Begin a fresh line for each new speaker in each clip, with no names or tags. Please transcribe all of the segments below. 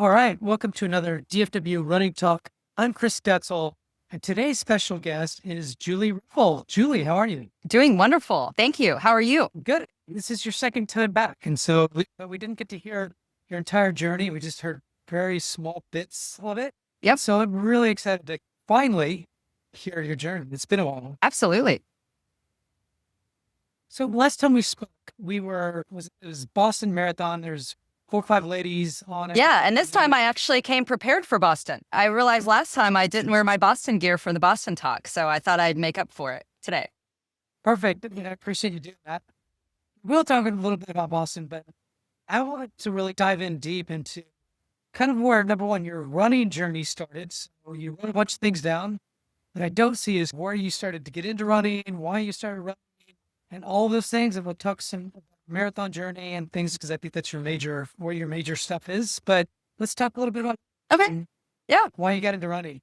All right, welcome to another DFW Running Talk. I'm Chris Detzel, and today's special guest is Julie Rembold. Julie, how are you?
Doing wonderful. Thank you. How are you?
Good. This is your second time back, and so we didn't get to hear your entire journey. We just heard very small bits of it.
Yep.
So I'm really excited to finally hear your journey. It's been a while.
Absolutely.
So last time we spoke, it was Boston Marathon. There's 4 or 5 ladies on it.
Yeah. And this time I actually came prepared for Boston. I realized last time I didn't wear my Boston gear for the Boston talk. So I thought I'd make up for it today.
Perfect. I appreciate you doing that. We'll talk a little bit about Boston, but I want to really dive in deep into kind of where, number one, your running journey started. So you wrote a bunch of things down. What I don't see is where you started to get into running, why you started running, and all those things, and what took some marathon journey and things, because I think that's where your major stuff is. But let's talk a little bit about
Okay. Yeah.
why you got into running.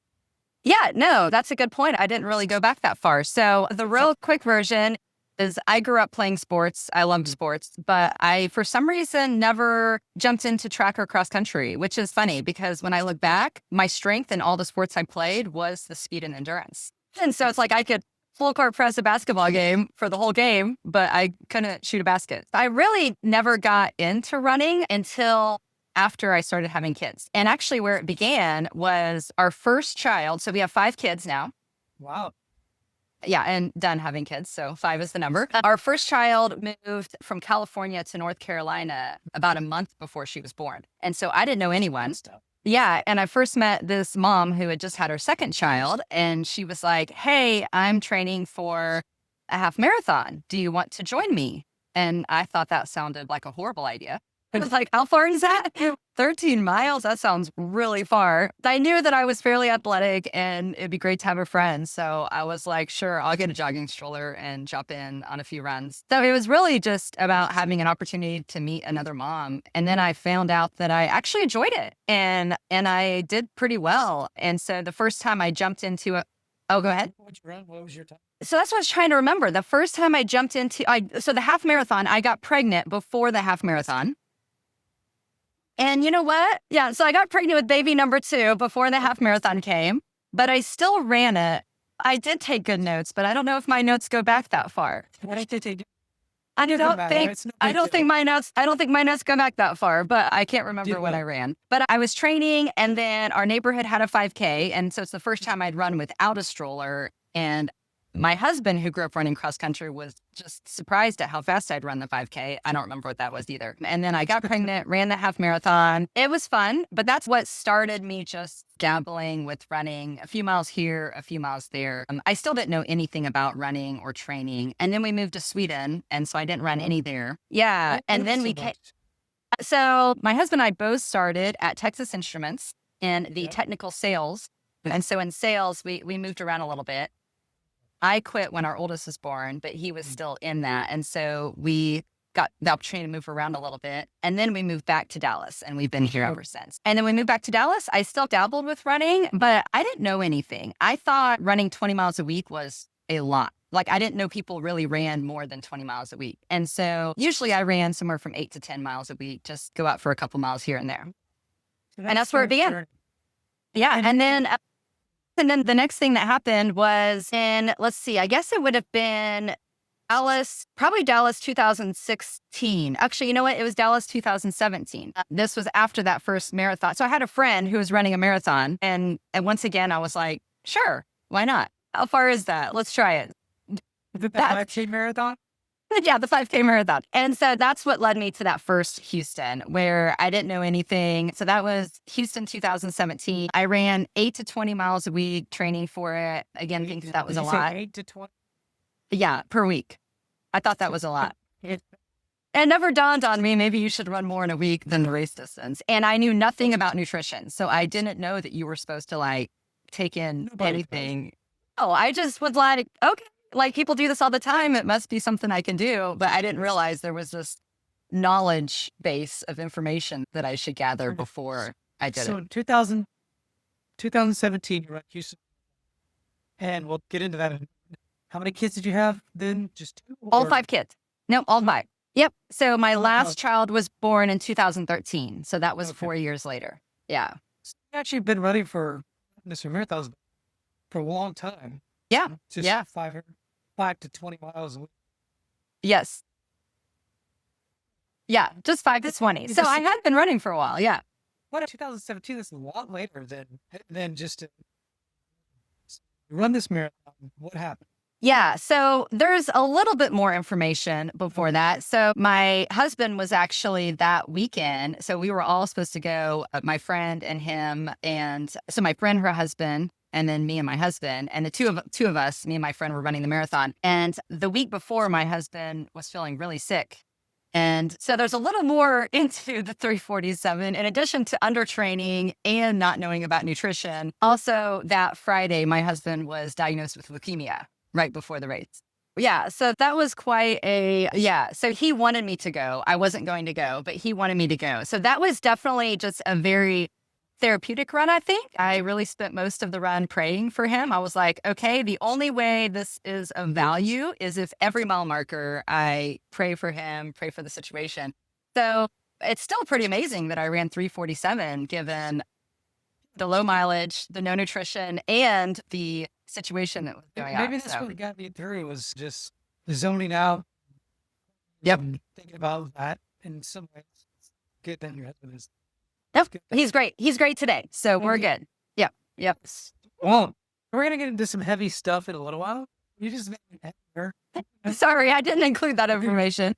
Yeah. No, that's a good point. I didn't really go back that far. So the real quick version is I grew up playing sports. I loved sports, but I, for some reason, never jumped into track or cross country, which is funny because when I look back, my strength in all the sports I played was the speed and endurance. And so it's like I could full court press a basketball game for the whole game, but I couldn't shoot a basket. I really never got into running until after I started having kids. And actually where it began was our first child. So we have 5 kids now.
Wow.
Yeah, and done having kids. So 5 is the number. Our first child moved from California to North Carolina about a month before she was born. And so I didn't know anyone. Yeah. And I first met this mom who had just had her second child. And she was like, hey, I'm training for a half marathon. Do you want to join me? And I thought that sounded like a horrible idea. I was like, how far is that? 13 miles? That sounds really far. I knew that I was fairly athletic and it'd be great to have a friend. So I was like, sure, I'll get a jogging stroller and jump in on a few runs. So it was really just about having an opportunity to meet another mom. And then I found out that I actually enjoyed it and I did pretty well. And so the first time I jumped into it, oh, go ahead.
What was your time?
So that's what I was trying to remember. The first time I jumped into, so the half marathon, I got pregnant before the half marathon. And you know what? Yeah, so I got pregnant with baby number 2 before the half marathon came, but I still ran it. I did take good notes, but I don't know if my notes go back that far. I don't think my notes go back that far, but I can't remember when I ran. But I was training, and then our neighborhood had a 5K, and so it's the first time I'd run without a stroller. And my husband, who grew up running cross country, was just surprised at how fast I'd run the 5K. I don't remember what that was either. And then I got pregnant, ran the half marathon. It was fun, but that's what started me just dabbling with running, a few miles here, a few miles there. I still didn't know anything about running or training. And then we moved to Sweden, and so I didn't run any there. Yeah, and then we came. So my husband and I both started at Texas Instruments in the technical sales. And so in sales, we moved around a little bit. I quit when our oldest was born, but he was still in that. And so we got the opportunity to move around a little bit. And then we moved back to Dallas, and we've been here ever since. And then we moved back to Dallas. I still dabbled with running, but I didn't know anything. I thought running 20 miles a week was a lot. Like, I didn't know people really ran more than 20 miles a week. And so usually I ran somewhere from 8 to 10 miles a week, just go out for a couple miles here and there. And that's where it began. Yeah. And then the next thing that happened was let's see, I guess it would have been probably Dallas 2016. Actually, you know what? It was Dallas 2017. This was after that first marathon. So I had a friend who was running a marathon. And once again, I was like, sure, why not? How far is that? Let's try it.
The 5K marathon?
Yeah, the 5K marathon. And so that's what led me to that first Houston, where I didn't know anything. So that was Houston 2017. I ran 8 to 20 miles a week training for it. Again, thinking that was a lot.
8 to 20?
Yeah, per week. I thought that was a lot. It never dawned on me, maybe you should run more in a week than the race distance. And I knew nothing about nutrition. So I didn't know that you were supposed to take in anything. Oh, I just was like, okay. Like, people do this all the time. It must be something I can do. But I didn't realize there was this knowledge base of information that I should gather before I did it.
So in 2017, you're at Houston. And we'll get into that. How many kids did you have then? Just 2?
All 5 kids. No, all 5. Yep. So my last child was born in 2013. So that was 4 years later. Yeah.
So you've actually been running for Mr. Marathons for a long time.
Yeah.
Just
Yeah.
5 to 20 miles a week.
Yes. Yeah. Just 5 to 20. So I had been running for a while. Yeah.
What, 2017? That's a lot later than just to run this marathon. What happened?
Yeah. So there's a little bit more information before that. So my husband was actually that weekend. So we were all supposed to go, my friend and him. And so my friend, her husband, and then me and my husband, and the two of us, me and my friend, were running the marathon. And the week before, my husband was feeling really sick. And so there's a little more into the 347, in addition to undertraining and not knowing about nutrition. Also, that Friday, my husband was diagnosed with leukemia right before the race. Yeah. So that was yeah. So he wanted me to go. I wasn't going to go, but he wanted me to go. So that was definitely just a very therapeutic run, I think. I really spent most of the run praying for him. I was like, okay, the only way this is of value is if every mile marker I pray for him, pray for the situation. So it's still pretty amazing that I ran 347 given the low mileage, the no nutrition, and the situation that was going on.
Maybe that's what got me through, was just zoning out.
Yep.
Thinking about that in some ways. Good that your husband is.
Nope. He's great. He's great today. So we're good. Yep. Yep.
Well, we're going to get into some heavy stuff in a little while. You just made it heavier.
Sorry, I didn't include that information.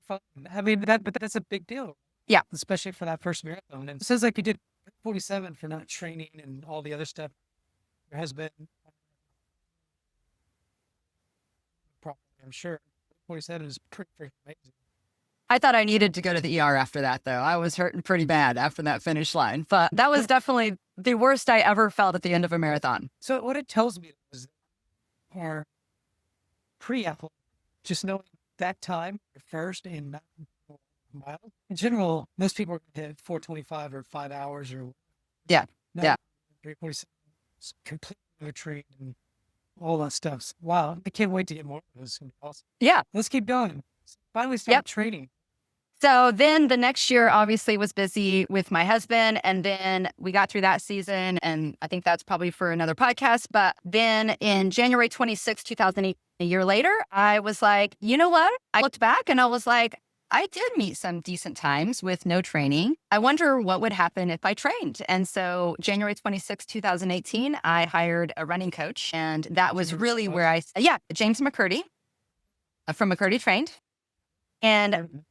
I mean, but that's a big deal.
Yeah.
Especially for that first marathon. And it says like you did 47 for not training and all the other stuff. Your husband, probably, I'm sure. 47 is pretty freaking amazing.
I thought I needed to go to the ER after that, though. I was hurting pretty bad after that finish line. But that was definitely the worst I ever felt at the end of a marathon.
So what it tells me is our pre-athlete, just knowing that time, first and mile. In general, most people are going to hit 425 or 5 hours or
yeah,
no,
yeah.
347, completely overtrained and all that stuff. Wow, I can't wait to get more of those. Awesome.
Yeah.
Let's keep going. Finally start training.
So then the next year obviously was busy with my husband. And then we got through that season. And I think that's probably for another podcast. But then in January 26, 2008, a year later, I was like, you know what? I looked back and I was like, I did meet some decent times with no training. I wonder what would happen if I trained. And so January 26, 2018, I hired a running coach. And that was really where James McCurdy from McCurdy Trained. And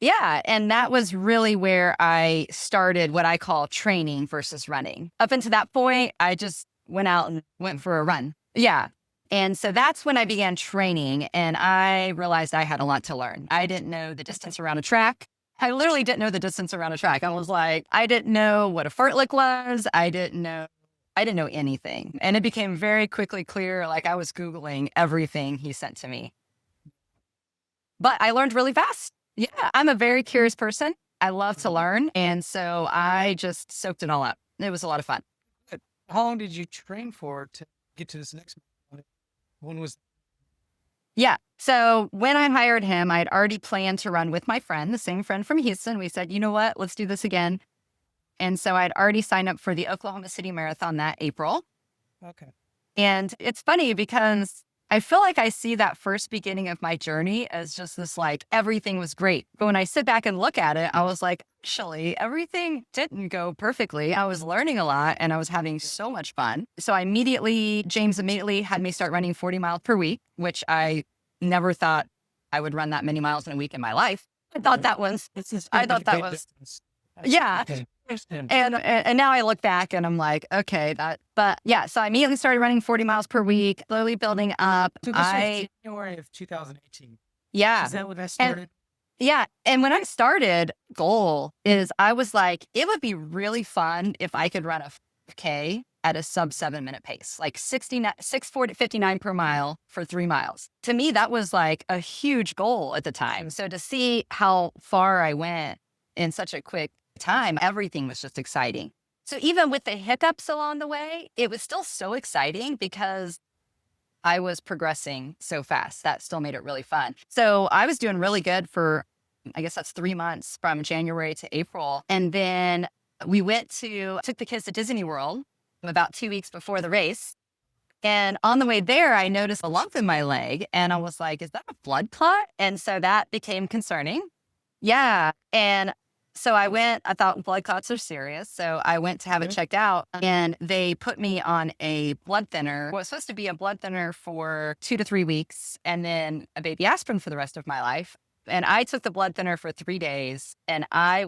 yeah, and that was really where I started what I call training versus running. Up until that point, I just went out and went for a run. Yeah. And so that's when I began training, and I realized I had a lot to learn. I didn't know the distance around a track. I literally didn't know the distance around a track. I was like, I didn't know what a fartlek was. I didn't know anything. And it became very quickly clear, like I was Googling everything he sent to me. But I learned really fast. Yeah, I'm a very curious person. I love to learn. And so I just soaked it all up. It was a lot of fun.
How long did you train for to get to this next one? When was?
Yeah. So when I hired him, I'd already planned to run with my friend, the same friend from Houston. We said, you know what, let's do this again. And so I'd already signed up for the Oklahoma City Marathon that April.
Okay.
And it's funny because I feel like I see that first beginning of my journey as just this, like, everything was great. But when I sit back and look at it, I was like, actually, everything didn't go perfectly. I was learning a lot and I was having so much fun. So James immediately had me start running 40 miles per week, which I never thought I would run that many miles in a week in my life. I thought that was, yeah. And now I look back and I'm like, okay, but yeah, so I immediately started running 40 miles per week, slowly building up.
So this was January of 2018.
Yeah.
Is that when I started?
Yeah. And when I started, goal is I was like, it would be really fun if I could run a 5K at a sub 7-minute pace, like 6:59 per mile for 3 miles. To me, that was like a huge goal at the time. So to see how far I went in such a quick time, everything was just exciting. So even with the hiccups along the way, it was still so exciting because I was progressing so fast. That still made it really fun. So I was doing really good for, I guess that's 3 months from January to April. And then we took the kids to Disney World about 2 weeks before the race. And on the way there, I noticed a lump in my leg and I was like, is that a blood clot? And so that became concerning. Yeah. And so I thought blood clots are serious. So I went to have it checked out and they put me on a blood thinner. It was supposed to be a blood thinner for 2 to 3 weeks and then a baby aspirin for the rest of my life. And I took the blood thinner for 3 days and I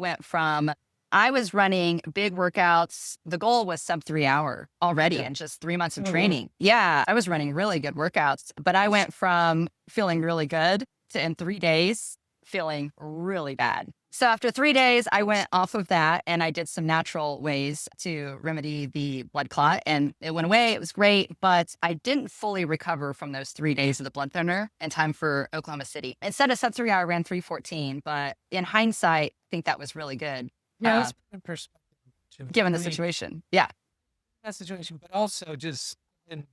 was running big workouts. The goal was sub 3 hour already in just 3 months of training. Yeah, I was running really good workouts, but I went from feeling really good to in 3 days feeling really bad. So after 3 days, I went off of that and I did some natural ways to remedy the blood clot and it went away. It was great, but I didn't fully recover from those 3 days of the blood thinner in time for Oklahoma City. Instead of sub 3 hour, I ran 3:14, but in hindsight, I think that was really good.
Yeah, that's in perspective.
Given the situation. Yeah.
That situation, but also just in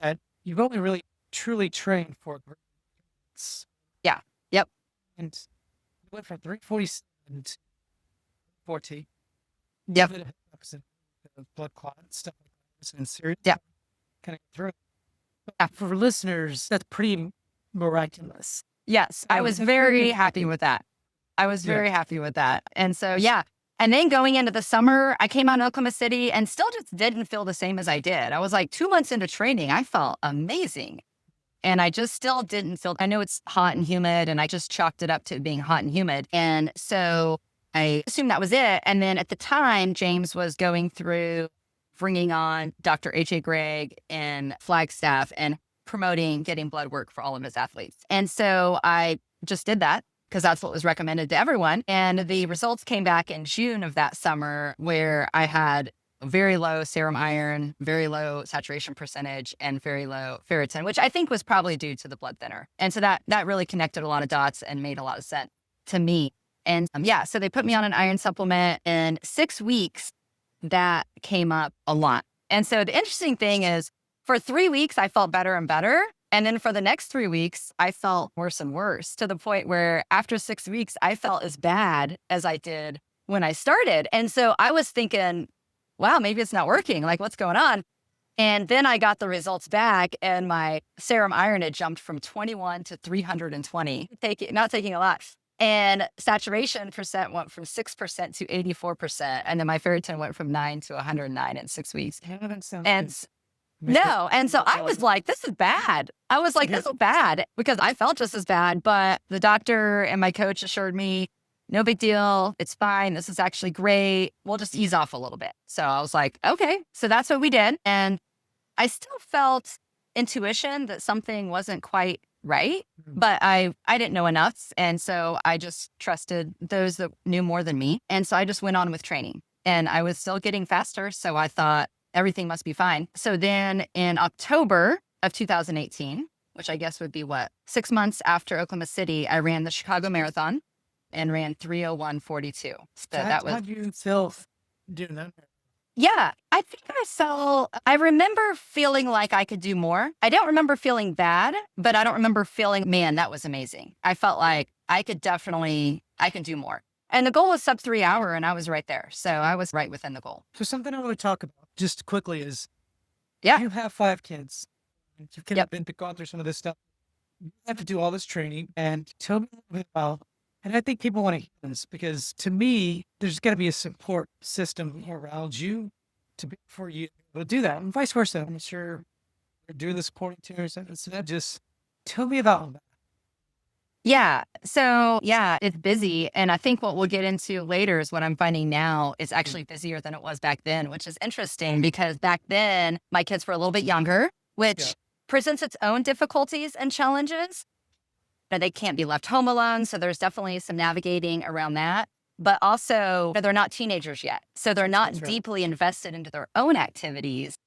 that you've only really truly trained for grades.
Yeah. Yep.
And you went from 347 to 40.
Yep.
Blood clot and stuff like that. And serious.
Yeah.
Kind of through. But for listeners, that's pretty miraculous.
Yes. I was very happy with that. I was very happy with that. And so, yeah. And then going into the summer, I came out in Oklahoma City and still just didn't feel the same as I did. I was like 2 months into training. I felt amazing. And I just still didn't feel, I know it's hot and humid and I just chalked it up to being hot and humid. And so I assumed that was it. And then at the time, James was going through bringing on Dr. H.A. Gregg in Flagstaff and promoting getting blood work for all of his athletes. And so I just did that, because that's what was recommended to everyone. And the results came back in June of that summer where I had very low serum iron, very low saturation percentage, and very low ferritin, which I think was probably due to the blood thinner. And so that really connected a lot of dots and made a lot of sense to me. And so they put me on an iron supplement in 6 weeks. That came up a lot. And so the interesting thing is for 3 weeks, I felt better and better. And then for the next 3 weeks, I felt worse and worse to the point where after 6 weeks, I felt as bad as I did when I started. And so I was thinking, wow, maybe it's not working. Like, what's going on? And then I got the results back and my serum iron had jumped from 21 to 320, not taking a lot. And saturation percent went from 6% to 84%. And then my ferritin went from 9 to 109 in 6 weeks. No. And so I was like, this is bad. I was like, this is bad because I felt just as bad. But the doctor and my coach assured me, no big deal. It's fine. This is actually great. We'll just ease off a little bit. So I was like, okay. So that's what we did. And I still felt intuition that something wasn't quite right, but I didn't know enough. And so I just trusted those that knew more than me. And so I just went on with training and I was still getting faster. So I thought, everything must be fine. So then in October of 2018, which I guess would be 6 months after Oklahoma City, I ran the Chicago Marathon and ran 3:01:42. So that was.
How do you feel doing that?
Yeah, I think I remember feeling like I could do more. I don't remember feeling bad, but I don't remember feeling, man, that was amazing. I felt like I can do more. And the goal was sub 3 hour and I was right there. So I was right within the goal.
So something I want to talk about just quickly is,
yeah,
you have 5 kids. You've been gone through some of this stuff. You have to do all this training and tell me a little bit about, and I think people want to hear this because to me, there's got to be a support system around you for you to be able to do that and vice versa. I'm sure you're doing the supporting too or something. So that just tell me about that.
Yeah. So yeah, it's busy. And I think what we'll get into later is what I'm finding now is actually busier than it was back then, which is interesting because back then my kids were a little bit younger, which presents its own difficulties and challenges. They can't be left home alone. So there's definitely some navigating around that. But also they're not teenagers yet. So they're not deeply invested into their own activities.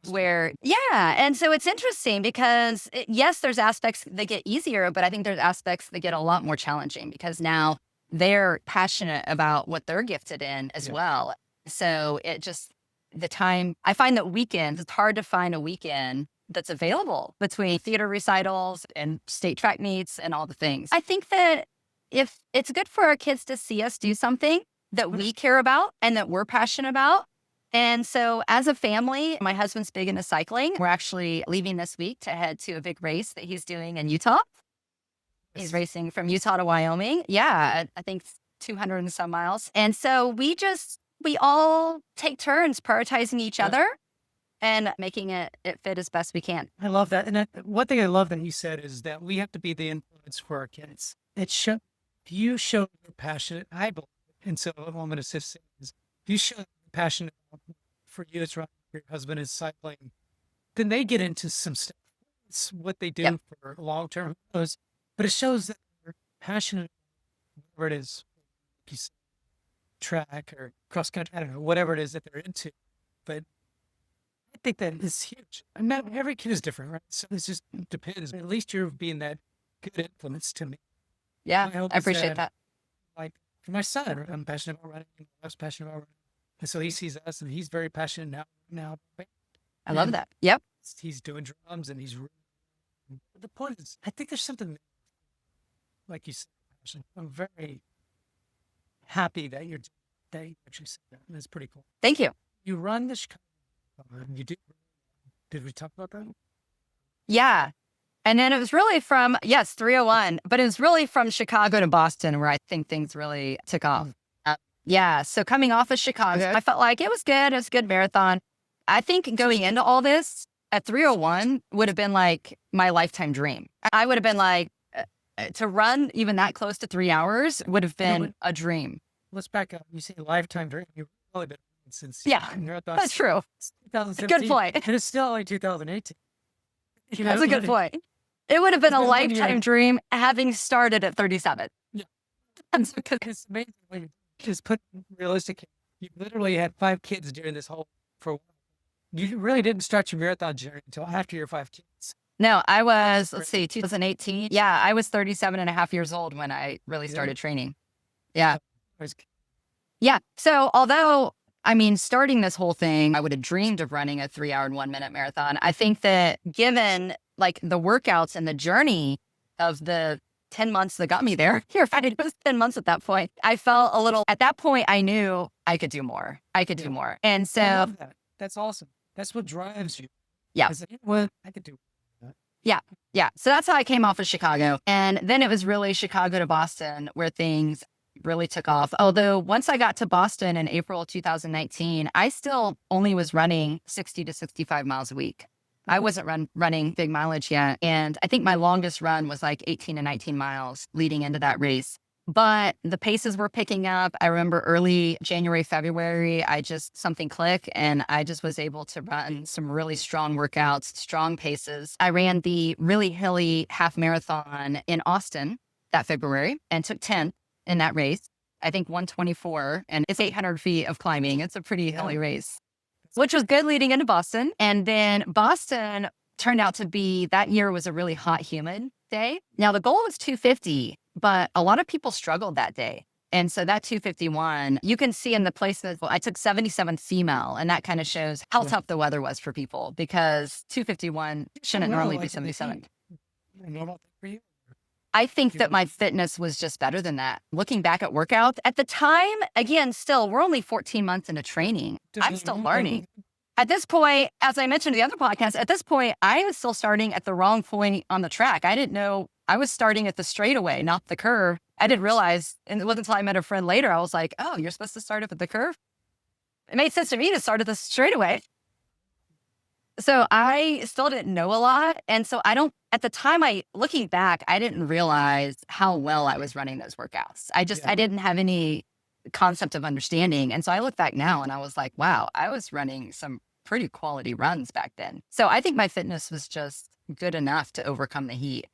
And so it's interesting because yes, there's aspects that get easier, but I think there's aspects that get a lot more challenging because now they're passionate about what they're gifted in as well. So the time, I find that weekends, it's hard to find a weekend that's available between theater recitals and state track meets and all the things. I think that if it's good for our kids to see us do something that we care about and that we're passionate about. And so as a family, my husband's big into cycling. We're actually leaving this week to head to a big race that he's doing in Utah. He's racing from Utah to Wyoming. Yeah, I think 200 and some miles. And so we all take turns prioritizing each other and making it fit as best we can.
I love that. And one thing I love that you said is that we have to be the influence for our kids. You show you're passionate, I believe. And so what I'm going to say is, if you show you're passionate for you, it's right, your husband is cycling, then they get into some stuff. It's what they do for long-term goals. But it shows that they're passionate, whatever it is, like track or cross country, I don't know, whatever it is that they're into. But I think that is huge. And not every kid is different, right? So it just depends. At least you're being that good influence to me.
Yeah,
My hope
I
is
appreciate that.
Like for my son, I'm passionate about running. I was passionate about running. And so he sees us and he's very passionate now.
I love that. Yep.
He's doing drums and the point is, I think there's something, like you said, I'm very happy that you actually said that. That's pretty cool.
Thank you.
You run the Chicago, did we talk about that?
Yeah. And then it was really from, 301, but it was really from Chicago to Boston where I think things really took off. Yeah. So coming off of Chicago, I felt like it was good. It was a good marathon. I think going into all this at 301 would have been like my lifetime dream. I would have been like, to run even that close to 3 hours would have been a dream.
Let's back up. You say lifetime dream. You've really been since marathon.
That's true.
2017.
Good point.
And it's still only 2018.
That's a good point. It would have been a lifetime dream having started at 37.
Yeah. It's amazing when you just put realistic. You literally had 5 kids during this whole you really didn't start your marathon journey until after your 5 kids.
No, I was, 2018. Yeah, I was 37 and a half years old when I really started training. Yeah. Yeah. So although, starting this whole thing, I would have dreamed of running a 3 hour and 1 minute marathon. I think that given like the workouts and the journey of the 10 months that got me there, it was 10 months at that point. I felt a little, at that point, I knew I could do more. Do more. And so
I love that. That's awesome. That's what drives you.
Yeah.
I could do that.
Yeah. Yeah. So that's how I came off of Chicago. And then it was really Chicago to Boston where things really took off. Although once I got to Boston in April 2019, I still only was running 60 to 65 miles a week. I wasn't running big mileage yet. And I think my longest run was like 18 to 19 miles leading into that race. But the paces were picking up. I remember early January, February, something clicked and I just was able to run some really strong workouts, strong paces. I ran the really hilly half marathon in Austin that February and took 10th in that race. I think 124, and it's 800 feet of climbing. It's a pretty hilly race, which was good leading into Boston. And then Boston turned out to be, that year was a really hot, humid day. Now the goal was 250, but a lot of people struggled that day. And so that 251, you can see in the places, I took 77th female, and that kind of shows how tough the weather was for people because 251 shouldn't normally be 77th.
Normal for you?
I think that my fitness was just better than that. Looking back at workouts at the time, again, still, we're only 14 months into training. I'm still learning. At this point, as I mentioned in the other podcast, at this point, I was still starting at the wrong point on the track. I didn't know I was starting at the straightaway, not the curve. I didn't realize, and it wasn't until I met a friend later, I was like, oh, you're supposed to start up at the curve? It made sense to me to start at the straightaway. So I still didn't know a lot. And so at the time, looking back, I didn't realize how well I was running those workouts. I didn't have any concept of understanding. And so I look back now and I was like, wow, I was running some pretty quality runs back then. So I think my fitness was just good enough to overcome the heat.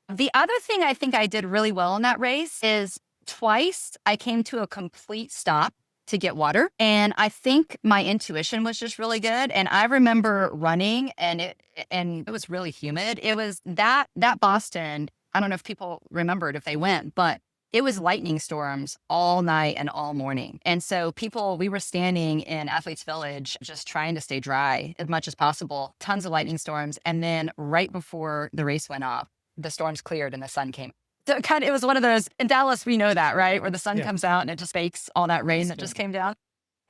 The other thing I think I did really well in that race is twice I came to a complete stop to get water. And I think my intuition was just really good. And I remember running and it was really humid. It was that Boston, I don't know if people remembered if they went, but it was lightning storms all night and all morning. And so we were standing in Athletes Village, just trying to stay dry as much as possible, tons of lightning storms. And then right before the race went off, the storms cleared and the sun came. So it was one of those, in Dallas, we know that, right? Where the sun
Yeah.
comes out and it just bakes all that rain that
Yeah.
just came down.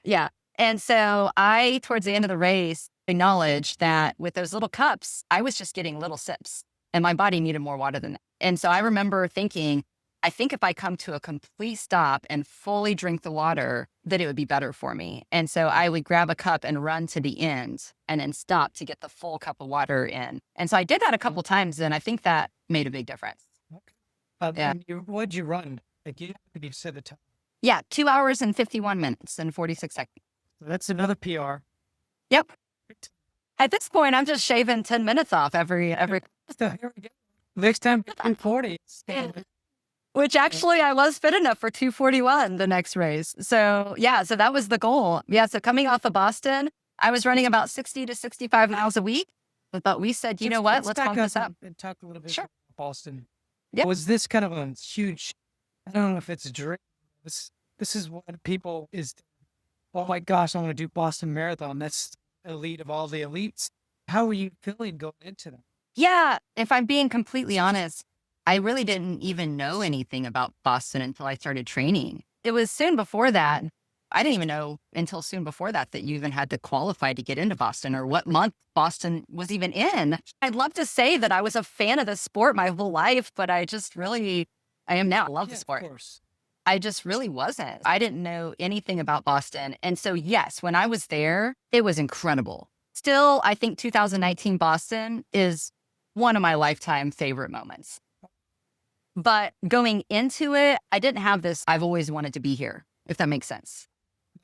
Yeah. And so I, towards the end of the race, acknowledged that with those little cups, I was just getting little sips and my body needed more water than that. And so I remember thinking, I think if I come to a complete stop and fully drink the water, that it would be better for me. And so I would grab a cup and run to the end and then stop to get the full cup of water in. And so I did that a couple times and I think that made a big difference.
Okay.
Yeah.
And what'd you run? Like you said the time.
Yeah. 2 hours and 51 minutes and 46 seconds.
So that's another PR.
Yep. At this point, I'm just shaving 10 minutes off every,
So here we go. Next time, I'm 40.
which actually I was fit enough for 241 the next race. So yeah, so that was the goal. Yeah. So coming off of Boston, I was running about 60 to 65 miles a week. But we said, you know what, let's
back
bump this up.
and talk a little bit
Sure.
about Boston.
Yep.
Was this kind of a huge, I don't know if it's a dream. This is what people is, oh my gosh, I want to do Boston Marathon. That's elite of all the elites. How were you feeling going into that?
Yeah. If I'm being completely honest, I really didn't even know anything about Boston until I started training. It was soon before that. I didn't even know until soon before that you even had to qualify to get into Boston or what month Boston was even in. I'd love to say that I was a fan of the sport my whole life, but I am now. I love the sport.
Of course.
I just really wasn't. I didn't know anything about Boston. And so, yes, when I was there, it was incredible. Still, I think 2019 Boston is one of my lifetime favorite moments. But going into it, I didn't have this, I've always wanted to be here, if that makes sense.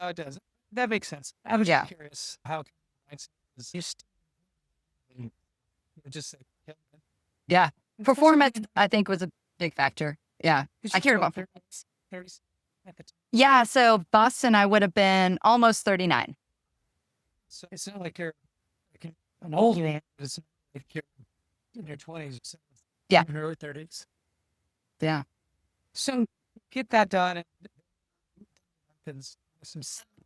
No, it doesn't. That makes sense. I was just curious how just like,
yeah. Performance, I think, was a big factor. Yeah. I cared about
30 at the time.
Yeah. So Boston, I would have been almost 39.
So it's not like you're like an older man, but it's like you're in your 20s or so.
Yeah.
In your early 30s.
Yeah.
So get that done and happens. Some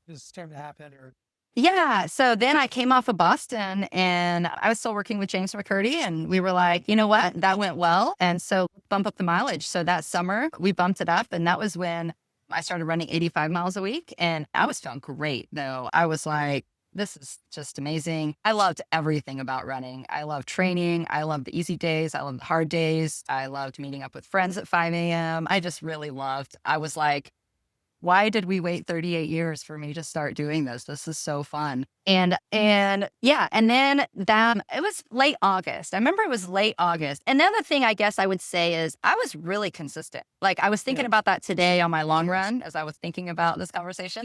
is starting to happen or
Yeah. So then I came off of Boston and I was still working with James McCurdy and we were like, you know what, that went well. And so bump up the mileage. So that summer we bumped it up and that was when I started running 85 miles a week and I was feeling great though. I was like, this is just amazing. I loved everything about running. I loved training. I loved the easy days. I loved the hard days. I loved meeting up with friends at 5 a.m. I just really loved. I was like, why did we wait 38 years for me to start doing this? This is so fun. And yeah, and then that it was late August. I remember it was late August. And the other thing I guess I would say is I was really consistent. Like I was thinking about that today on my long run as I was thinking about this conversation.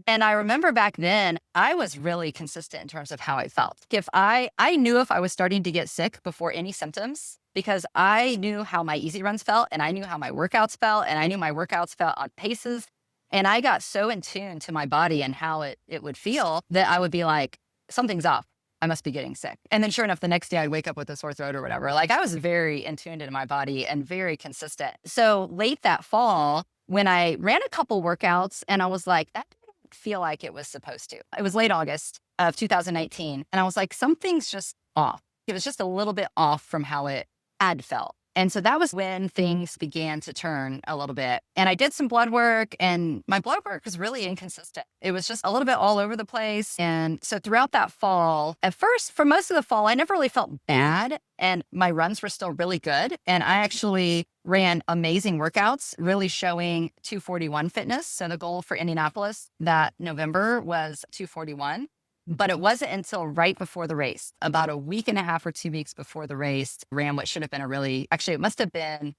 And I remember back then, I was really consistent in terms of how I felt. If I knew if I was starting to get sick before any symptoms, because I knew how my easy runs felt and I knew how my workouts felt and I knew my workouts felt on paces. And I got so in tune to my body and how it would feel that I would be like, something's off. I must be getting sick. And then sure enough, the next day I'd wake up with a sore throat or whatever. Like I was very in tune into my body and very consistent. So late that fall, when I ran a couple workouts and I was like, that didn't feel like it was supposed to. It was late August of 2019. And I was like, something's just off. It was just a little bit off from how it had felt. And so that was when things began to turn a little bit. And I did some blood work and my blood work was really inconsistent. It was just a little bit all over the place. And so throughout that fall, at first, for most of the fall, I never really felt bad and my runs were still really good. And I actually ran amazing workouts, really showing 241 fitness. So the goal for Indianapolis that November was 241. But it wasn't until right before the race, about a week and a half or 2 weeks before the race, ran what should have been it must have been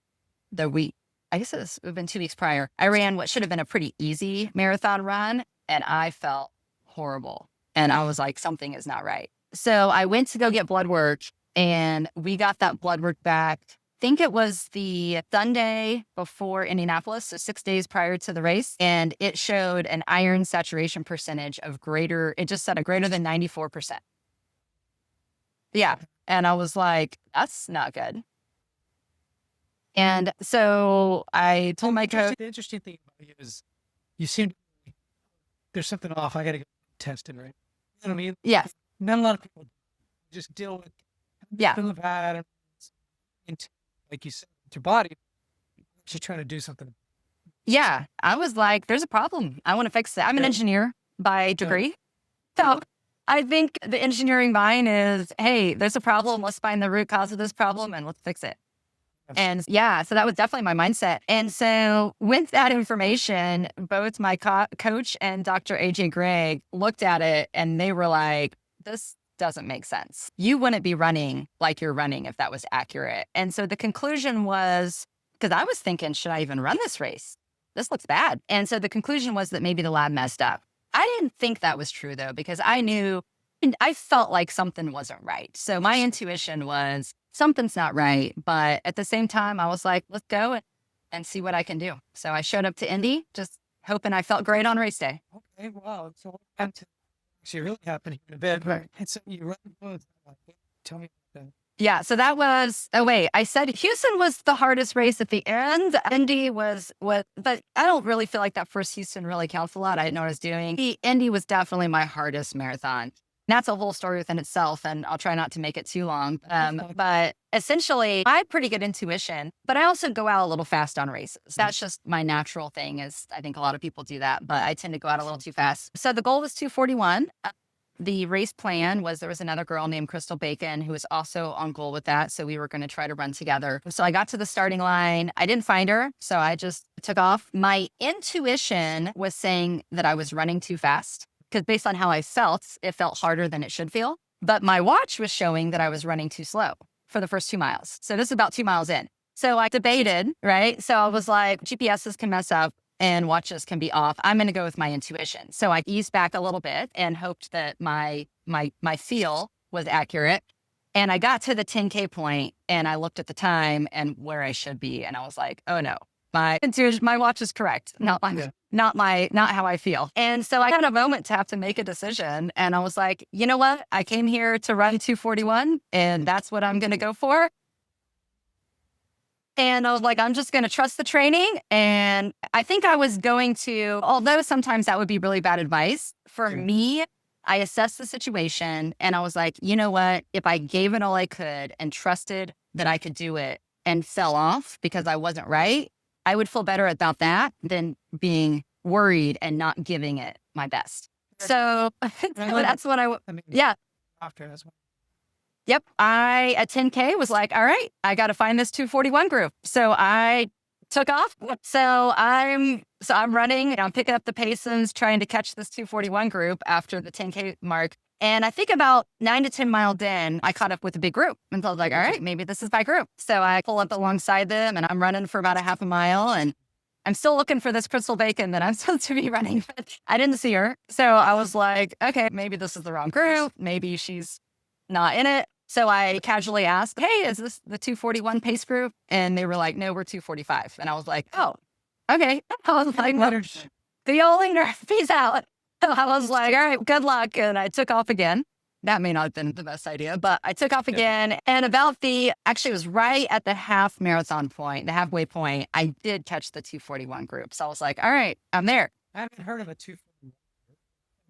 the week. I guess it would have been 2 weeks prior. I ran what should have been a pretty easy marathon run and I felt horrible. And I was like, something is not right. So I went to go get blood work and we got that blood work back. I think it was the Sunday before Indianapolis, so 6 days prior to the race. And it showed an iron saturation percentage of it just said a greater than 94%. Yeah. And I was like, that's not good. And so I told my coach.
The interesting thing about you is you seem there's something off. I got to get tested, right? You know what I mean?
Yes.
Not a lot of people just deal with feeling bad and like you said, with your body. actually trying to do something.
Yeah. I was like, there's a problem. I want to fix it. I'm an engineer by degree. So I think the engineering mind is, hey, there's a problem. Let's find the root cause of this problem and let's fix it. And yeah, so that was definitely my mindset. And so with that information, both my coach and Dr. AJ Gregg looked at it and they were like, this doesn't make sense. You wouldn't be running like you're running if that was accurate. And so the conclusion was, because I was thinking, should I even run this race? This looks bad. And so the conclusion was that maybe the lab messed up. I didn't think that was true though, because I knew, and I felt like something wasn't right. So my intuition was something's not right. But at the same time, I was like, let's go and see what I can do. So I showed up to Indy, just hoping I felt great on race day.
Okay, wow. So what actually really happened in a bit, right? And so you run both. Tell me about that.
Yeah, so that was, oh wait, I said Houston was the hardest race at the end. Indy was what, but I don't really feel like that first Houston really counts a lot. I didn't know what I was doing. The Indy was definitely my hardest marathon. That's a whole story within itself, and I'll try not to make it too long. But essentially, I have pretty good intuition, but I also go out a little fast on races. That's just my natural thing, is I think a lot of people do that, but I tend to go out a little too fast. So the goal was 2:41. The race plan was there was another girl named Crystal Bacon who was also on goal with that. So we were going to try to run together. So I got to the starting line. I didn't find her. So I just took off. My intuition was saying that I was running too fast because based on how I felt, it felt harder than it should feel. But my watch was showing that I was running too slow for the first 2 miles. So this is about 2 miles in. So I debated, right? So I was like, GPSs can mess up and watches can be off. I'm going to go with my intuition. So I eased back a little bit and hoped that my feel was accurate. And I got to the 10K point and I looked at the time and where I should be. And I was like, oh no, my intuition, my watch is correct. Not how I feel. And so I had a moment to have to make a decision. And I was like, you know what? I came here to run 2:41 and that's what I'm going to go for. And I was like, I'm just going to trust the training. And I think I was going to, although sometimes that would be really bad advice, for me, I assessed the situation and I was like, you know what? If I gave it all I could and trusted that I could do it and fell off because I wasn't right, I would feel better about that than being worried and not giving it my best. So that's what yeah.
After as well.
Yep. I, at 10K, was like, all right, I got to find this 2:41 group. So I took off. So I'm running and I'm picking up the paces, trying to catch this 2:41 group after the 10K mark. And I think about 9 to 10 miles in, I caught up with a big group. And so I was like, all right, maybe this is my group. So I pull up alongside them and I'm running for about a half a mile. And I'm still looking for this Crystal Bacon that I'm supposed to be running, but I didn't see her. So I was like, okay, maybe this is the wrong group. Maybe she's not in it. So I casually asked, hey, is this the 2:41 pace group? And they were like, no, we're 2:45. And I was like, oh, okay. I was like, the old leader, peace out. So I was like, all right, good luck. And I took off again. That may not have been the best idea, but I took off again. And actually it was right at the half marathon point, the halfway point, I did catch the 2:41 group. So I was like, all right, I'm there.
I haven't heard of a 2:41.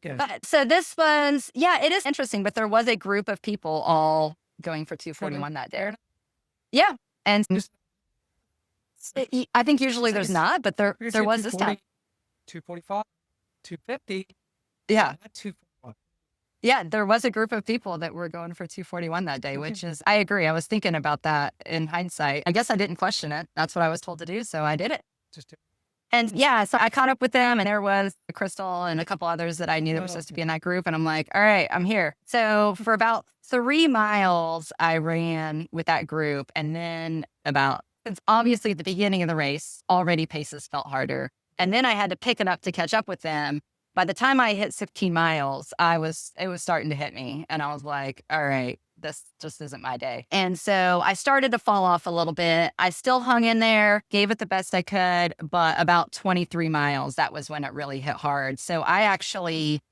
Okay.
But so this was, yeah, it is interesting, but there was a group of people all going for 2:41 that day. Yeah. And I think usually there's not, but there was this time.
2:45, 2:50.
Yeah.
2:41.
Yeah, there was a group of people that were going for 2:41 that day, which is, I agree. I was thinking about that in hindsight. I guess I didn't question it. That's what I was told to do. So I did it. And yeah, so I caught up with them and there was Crystal and a couple others that I knew that were supposed to be in that group. And I'm like, all right, I'm here. So for about 3 miles, I ran with that group. And then since obviously at the beginning of the race, already paces felt harder. And then I had to pick it up to catch up with them. By the time I hit 16 miles, it was starting to hit me. And I was like, all right, this just isn't my day. And so I started to fall off a little bit. I still hung in there, gave it the best I could, but about 23 miles, that was when it really hit hard. So I actually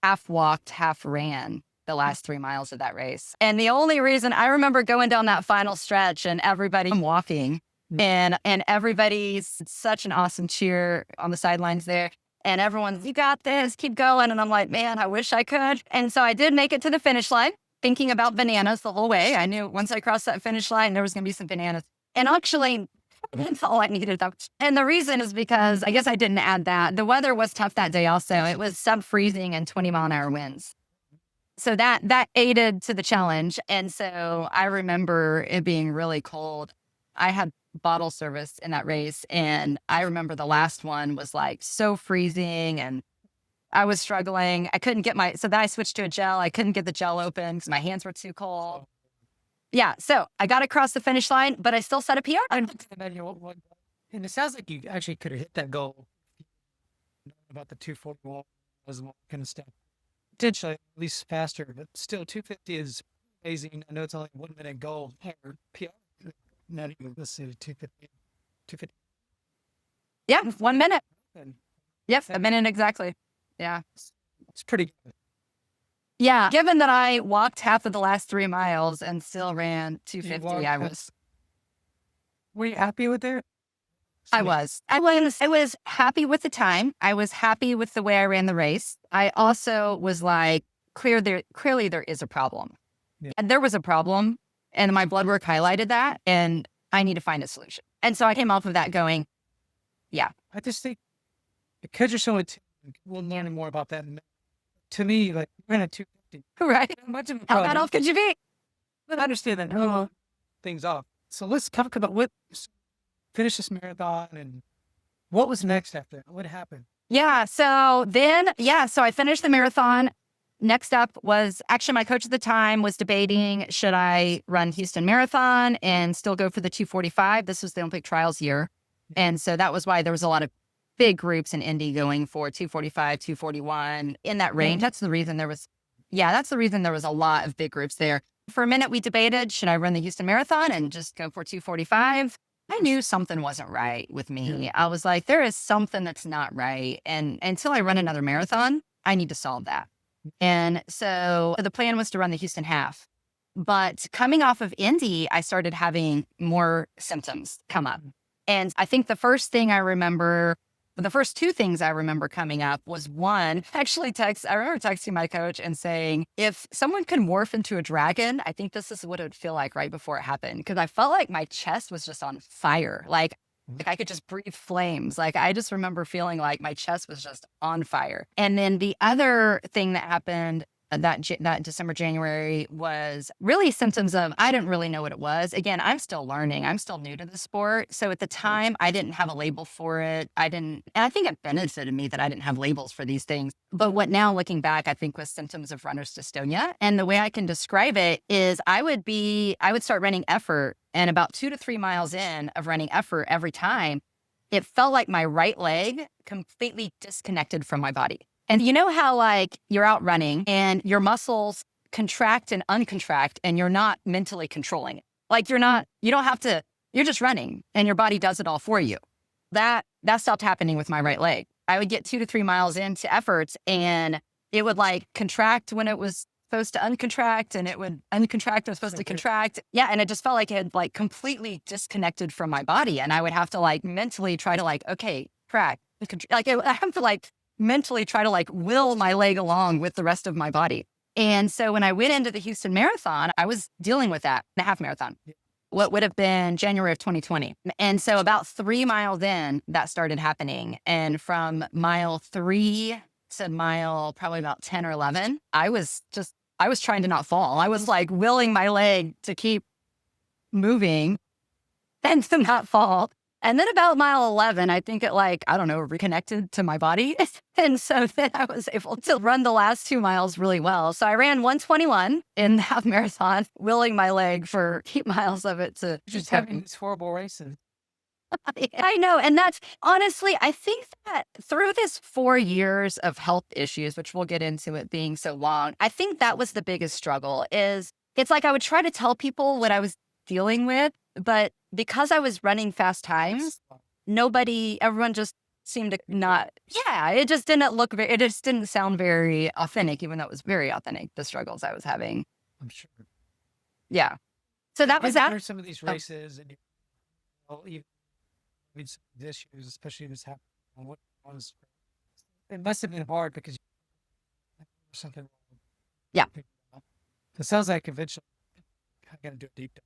half walked, half ran the last 3 miles of that race. And the only reason I remember going down that final stretch and everybody walking and everybody's such an awesome cheer on the sidelines there. And everyone's, you got this, keep going. And I'm like, man, I wish I could. And so I did make it to the finish line. Thinking about bananas the whole way. I knew once I crossed that finish line, there was going to be some bananas. And actually, That's all I needed. And the reason is because I guess I didn't add that. The weather was tough that day also. It was sub-freezing and 20-mile-an-hour winds. So that aided to the challenge. And so I remember it being really cold. I had bottle service in that race. And I remember the last one was like so freezing and I was struggling. I couldn't get so then I switched to a gel. I couldn't get the gel open because my hands were too cold. Yeah. So I got across the finish line, but I still set a PR.
And it sounds like you actually could have hit that goal about the 241 was one kind of stuff. Potentially at least faster, but still 250 is amazing. I know it's only 1 minute goal or PR. Not even, let's say 250. 250.
Yeah, 1 minute.
And
Yep, a minute exactly. Yeah.
it's pretty good.
Yeah. Given that I walked half of the last 3 miles and still ran 250,
Were you happy with it?
I was happy with the time. I was happy with the way I ran the race. I also was like, clearly there is a problem.
Yeah.
And there was a problem and my blood work highlighted that and I need to find a solution. And so I came off of that going, yeah.
I just think because you're so into, we'll learn more about that in a minute. To me, like, you ran a 250.
Right.
Much of a
How
problem.
bad off could you be?
But I understand that things off. So let's talk about finish this marathon and what was next after that? What happened?
Yeah. So I finished the marathon. Next up was actually my coach at the time was debating, should I run Houston Marathon and still go for the 245? This was the Olympic trials year. And so that was why there was a lot of big groups in Indy going for 245, 241 in that range. That's the reason there was a lot of big groups there. For a minute, we debated, should I run the Houston Marathon and just go for 245? I knew something wasn't right with me. I was like, there is something that's not right. And until I run another marathon, I need to solve that. And so the plan was to run the Houston half. But coming off of Indy, I started having more symptoms come up. And I think the first two things I remember coming up was one, I remember texting my coach and saying, if someone could morph into a dragon, I think this is what it would feel like right before it happened. Because I felt like my chest was just on fire. Like I could just breathe flames. Like I just remember feeling like my chest was just on fire. And then the other thing that happened that December, January was really symptoms of, I didn't really know what it was. Again, I'm still learning. I'm still new to the sport. So at the time, I didn't have a label for it. And I think it benefited me that I didn't have labels for these things. But what now looking back, I think was symptoms of runner's dystonia. And the way I can describe it is I would start running effort and about 2 to 3 miles in of running effort every time, it felt like my right leg completely disconnected from my body. And you know how like you're out running and your muscles contract and uncontract and you're not mentally controlling it. Like you don't have to, you're just running and your body does it all for you. That stopped happening with my right leg. I would get 2 to 3 miles into efforts and it would like contract when it was supposed to uncontract and it would uncontract when it was supposed to contract. Yeah. And it just felt like it had like completely disconnected from my body. And I would have to like mentally try to like, okay, track. Like I have to like mentally try to like will my leg along with the rest of my body. And so when I went into the Houston Marathon, I was dealing with that, the half marathon, what would have been January of 2020. And so about 3 miles in, that started happening. And from mile 3 to mile probably about 10 or 11, I was trying to not fall. I was like willing my leg to keep moving and to not fall. And then about mile 11, I think it reconnected to my body. And so then I was able to run the last 2 miles really well. So I ran 121 in the half marathon, willing my leg for 8 miles of it to
just having these horrible races.
I know. And that's honestly, I think that through this 4 years of health issues, which we'll get into it being so long, I think that was the biggest struggle is it's like I would try to tell people what I was dealing with, but because I was running fast times, everyone just seemed to not, it just didn't sound very authentic, even though it was very authentic, the struggles I was having.
I'm sure.
Yeah. So that was that.
Some of these races and even some of these issues, especially this happened. It must have been hard because something wrong.
Yeah.
It sounds like eventually I got to do a deep dive.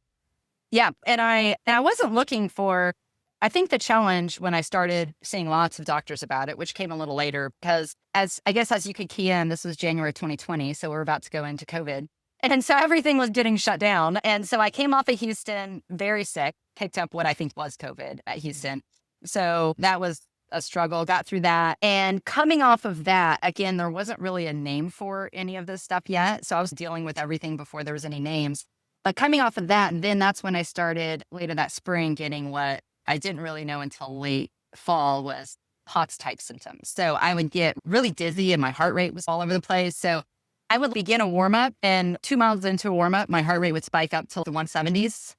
Yeah. And I wasn't looking for I think the challenge when I started seeing lots of doctors about it, which came a little later, because as I guess as you could key in, this was January 2020. So we're about to go into COVID. And so everything was getting shut down. And so I came off of Houston very sick, picked up what I think was COVID at Houston. So that was a struggle, got through that. And coming off of that, again, there wasn't really a name for any of this stuff yet. So I was dealing with everything before there was any names. But coming off of that, and then that's when I started later that spring getting what I didn't really know until late fall was POTS type symptoms. So I would get really dizzy and my heart rate was all over the place. So I would begin a warm up, and 2 miles into a warm up, my heart rate would spike up to the 170s.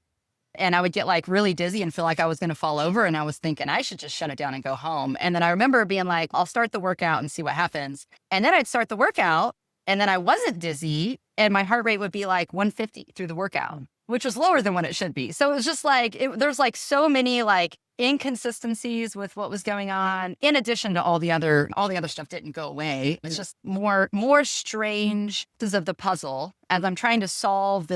And I would get like really dizzy and feel like I was going to fall over. And I was thinking I should just shut it down and go home. And then I remember being like, I'll start the workout and see what happens. And then I'd start the workout and then I wasn't dizzy and my heart rate would be like 150 through the workout, which was lower than what it should be. So it was just like, there's like so many like inconsistencies with what was going on. In addition to all the other stuff didn't go away. It's just more strange pieces of the puzzle as I'm trying to solve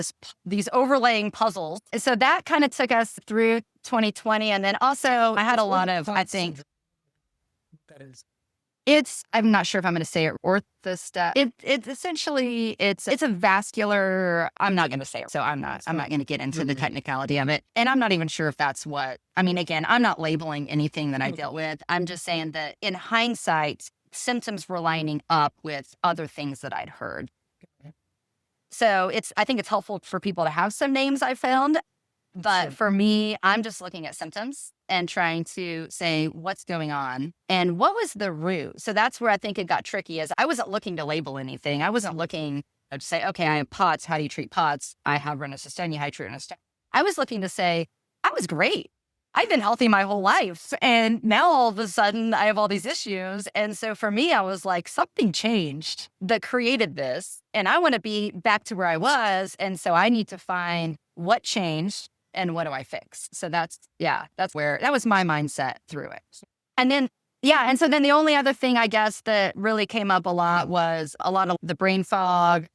these overlaying puzzles. So that kind of took us through 2020. And then also I had a lot of, I think
That is.
I'm not sure if I'm going to say it orthostat. It's essentially, it's a vascular, I'm not going to say it. So I'm not going to get into the technicality of it. And I'm not even sure if that's what, I mean, again, I'm not labeling anything that I dealt with. I'm just saying that in hindsight, symptoms were lining up with other things that I'd heard. So I think it's helpful for people to have some names I found. But for me, I'm just looking at symptoms and trying to say what's going on and what was the root. So that's where I think it got tricky is I wasn't looking to label anything. I wasn't looking to say, okay, I have POTS. How do you treat POTS? I have rhinosistonia. How do you treat rhinosistonia? I was looking to say, I was great. I've been healthy my whole life. And now all of a sudden I have all these issues. And so for me, I was like, something changed that created this. And I want to be back to where I was. And so I need to find what changed. And what do I fix? So that was my mindset through it. And then, and so then the only other thing I guess that really came up a lot was a lot of the brain fog,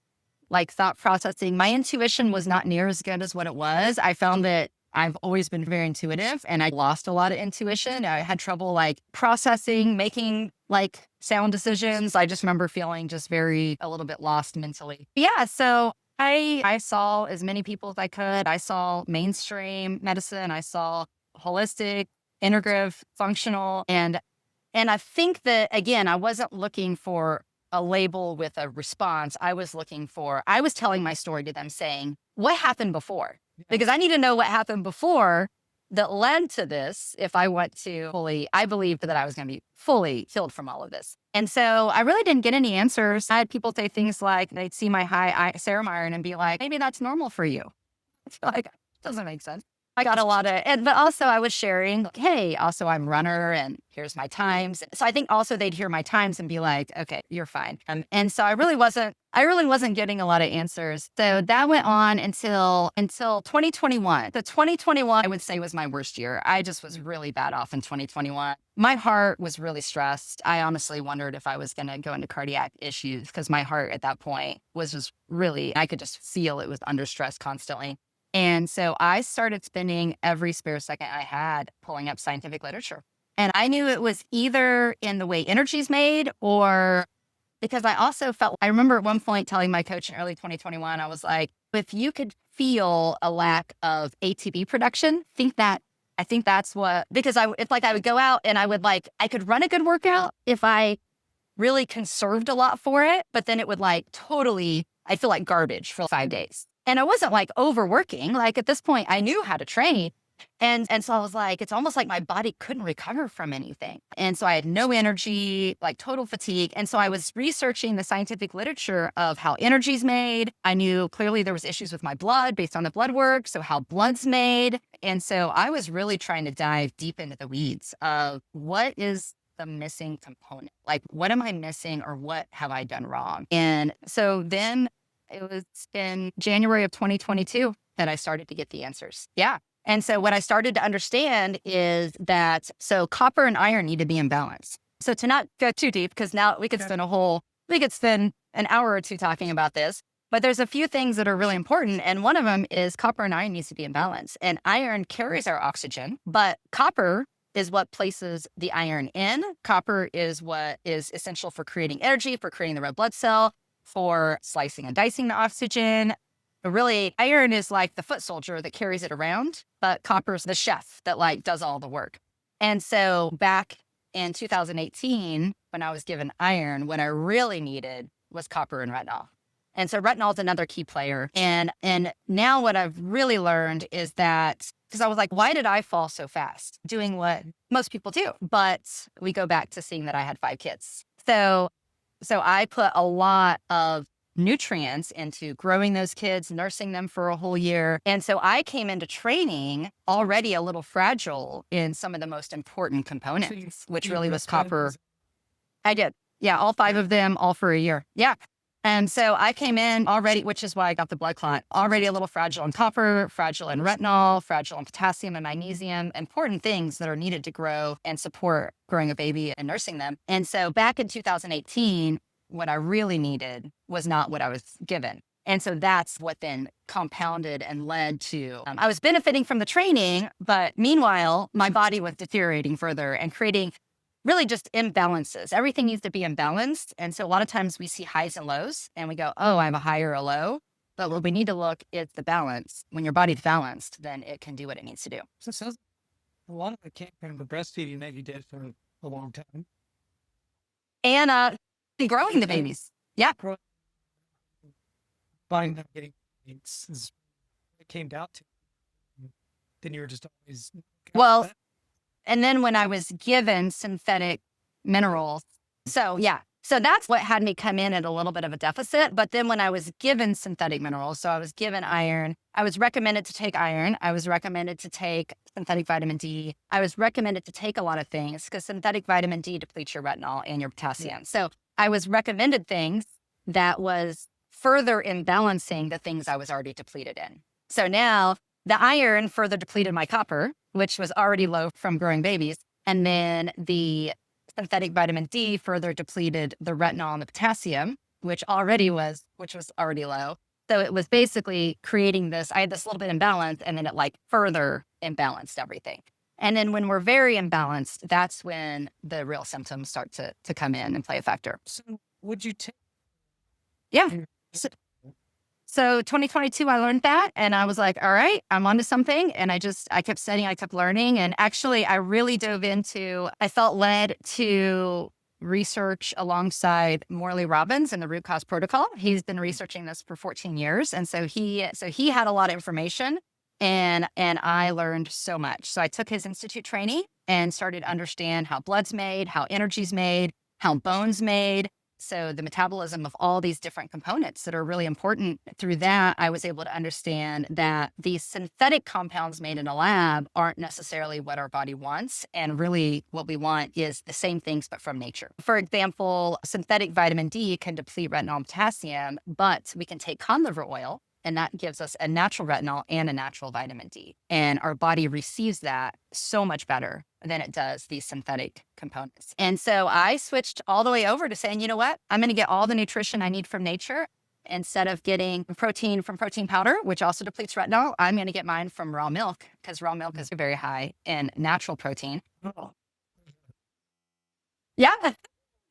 like thought processing. My intuition was not near as good as what it was. I found that I've always been very intuitive and I lost a lot of intuition. I had trouble like processing, making like sound decisions. I just remember feeling just a little bit lost mentally. Yeah. So I saw as many people as I could. I saw mainstream medicine. I saw holistic, integrative, functional. And I think that, again, I wasn't looking for a label with a response. I was telling my story to them saying, what happened before? Because I need to know what happened before that led to this. If I want to I believed that I was going to be fully healed from all of this. And so I really didn't get any answers. I had people say things like they'd see my high serum iron and be like, maybe that's normal for you. It's like, doesn't make sense. I got a lot of, but also I was sharing, like, hey, also I'm a runner and here's my times. So I think also they'd hear my times and be like, okay, you're fine. And so I really wasn't getting a lot of answers. So that went on until 2021. The 2021, I would say, was my worst year. I just was really bad off in 2021. My heart was really stressed. I honestly wondered if I was going to go into cardiac issues because my heart at that point was just really, I could just feel it was under stress constantly. And so I started spending every spare second I had pulling up scientific literature. And I knew it was either in the way energy's made or because I also I remember at one point telling my coach in early 2021, I was like, if you could feel a lack of ATP production, I think that's what, because it's like I would go out and I could run a good workout if I really conserved a lot for it, but then it would I'd feel like garbage for 5 days. And I wasn't like overworking. Like at this point, I knew how to train. And so I was like, it's almost like my body couldn't recover from anything. And so I had no energy, like total fatigue. And so I was researching the scientific literature of how energy's made. I knew clearly there was issues with my blood based on the blood work. So how blood's made. And so I was really trying to dive deep into the weeds of what is the missing component? Like, what am I missing or what have I done wrong? And so then it was in January of 2022 that I started to get the answers. Yeah. And so what I started to understand is that, so copper and iron need to be in balance. So to not go too deep, because now we could spend an hour or two talking about this. But there's a few things that are really important. And one of them is copper and iron needs to be in balance. And iron carries our oxygen, but copper is what places the iron in. Copper is what is essential for creating energy, for creating the red blood cell, for slicing and dicing the oxygen. But really, iron is like the foot soldier that carries it around, but copper is the chef that like does all the work. And so back in 2018, when I was given iron, what I really needed was copper and retinol. And so retinol is another key player. And now what I've really learned is that, because I was like, why did I fall so fast doing what most people do? But we go back to seeing that I had 5 kids. So I put a lot of nutrients into growing those kids, nursing them for a whole year. And so I came into training already a little fragile in some of the most important components, which really was copper. I did. Yeah, all 5 of them, all for a year. Yeah. And so I came in already, which is why I got the blood clot, already a little fragile in copper, fragile in retinol, fragile in potassium and magnesium, important things that are needed to grow and support growing a baby and nursing them. And so back in 2018, what I really needed was not what I was given. And so that's what then compounded and led to, I was benefiting from the training, but meanwhile, my body was deteriorating further and creating really just imbalances. Everything needs to be imbalanced. And so a lot of times we see highs and lows and we go, oh, I have a high or a low. But what we need to look is the balance. When your body's balanced, then it can do what it needs to do.
So it sounds a lot of it came from the breastfeeding that you did for a long time.
And growing the babies. Yeah.
Finding them getting needs is what it came down to. Then you were just always
well. And then when I was given synthetic minerals, so that's what had me come in at a little bit of a deficit. But then when I was given synthetic minerals, so I was given iron, I was recommended to take iron. I was recommended to take synthetic vitamin D. I was recommended to take a lot of things because synthetic vitamin D depletes your retinol and your potassium. So I was recommended things that was further imbalancing the things I was already depleted in. So now the iron further depleted my copper, which was already low from growing babies. And then the synthetic vitamin D further depleted the retinol and the potassium, which was already low. So it was basically creating this, I had this little bit imbalance and then it like further imbalanced everything. And then when we're very imbalanced, that's when the real symptoms start to come in and play a factor.
So would you take?
Yeah. So 2022, I learned that and I was like, all right, I'm onto something. And I kept studying, I kept learning. And actually, I really dove into, I felt led to research alongside Morley Robbins in the root cause protocol. He's been researching this for 14 years. And so he had a lot of information and I learned so much. So I took his institute training and started to understand how blood's made, how energy's made, how bone's made. So the metabolism of all these different components that are really important. Through that, I was able to understand that these synthetic compounds made in a lab aren't necessarily what our body wants. And really what we want is the same things, but from nature. For example, synthetic vitamin D can deplete retinol and potassium, but we can take cod liver oil and that gives us a natural retinol and a natural vitamin D. And our body receives that so much better than it does these synthetic components. And so I switched all the way over to saying, you know what? I'm going to get all the nutrition I need from nature. Instead of getting protein from protein powder, which also depletes retinol, I'm going to get mine from raw milk because raw milk is very high in natural protein. Yeah.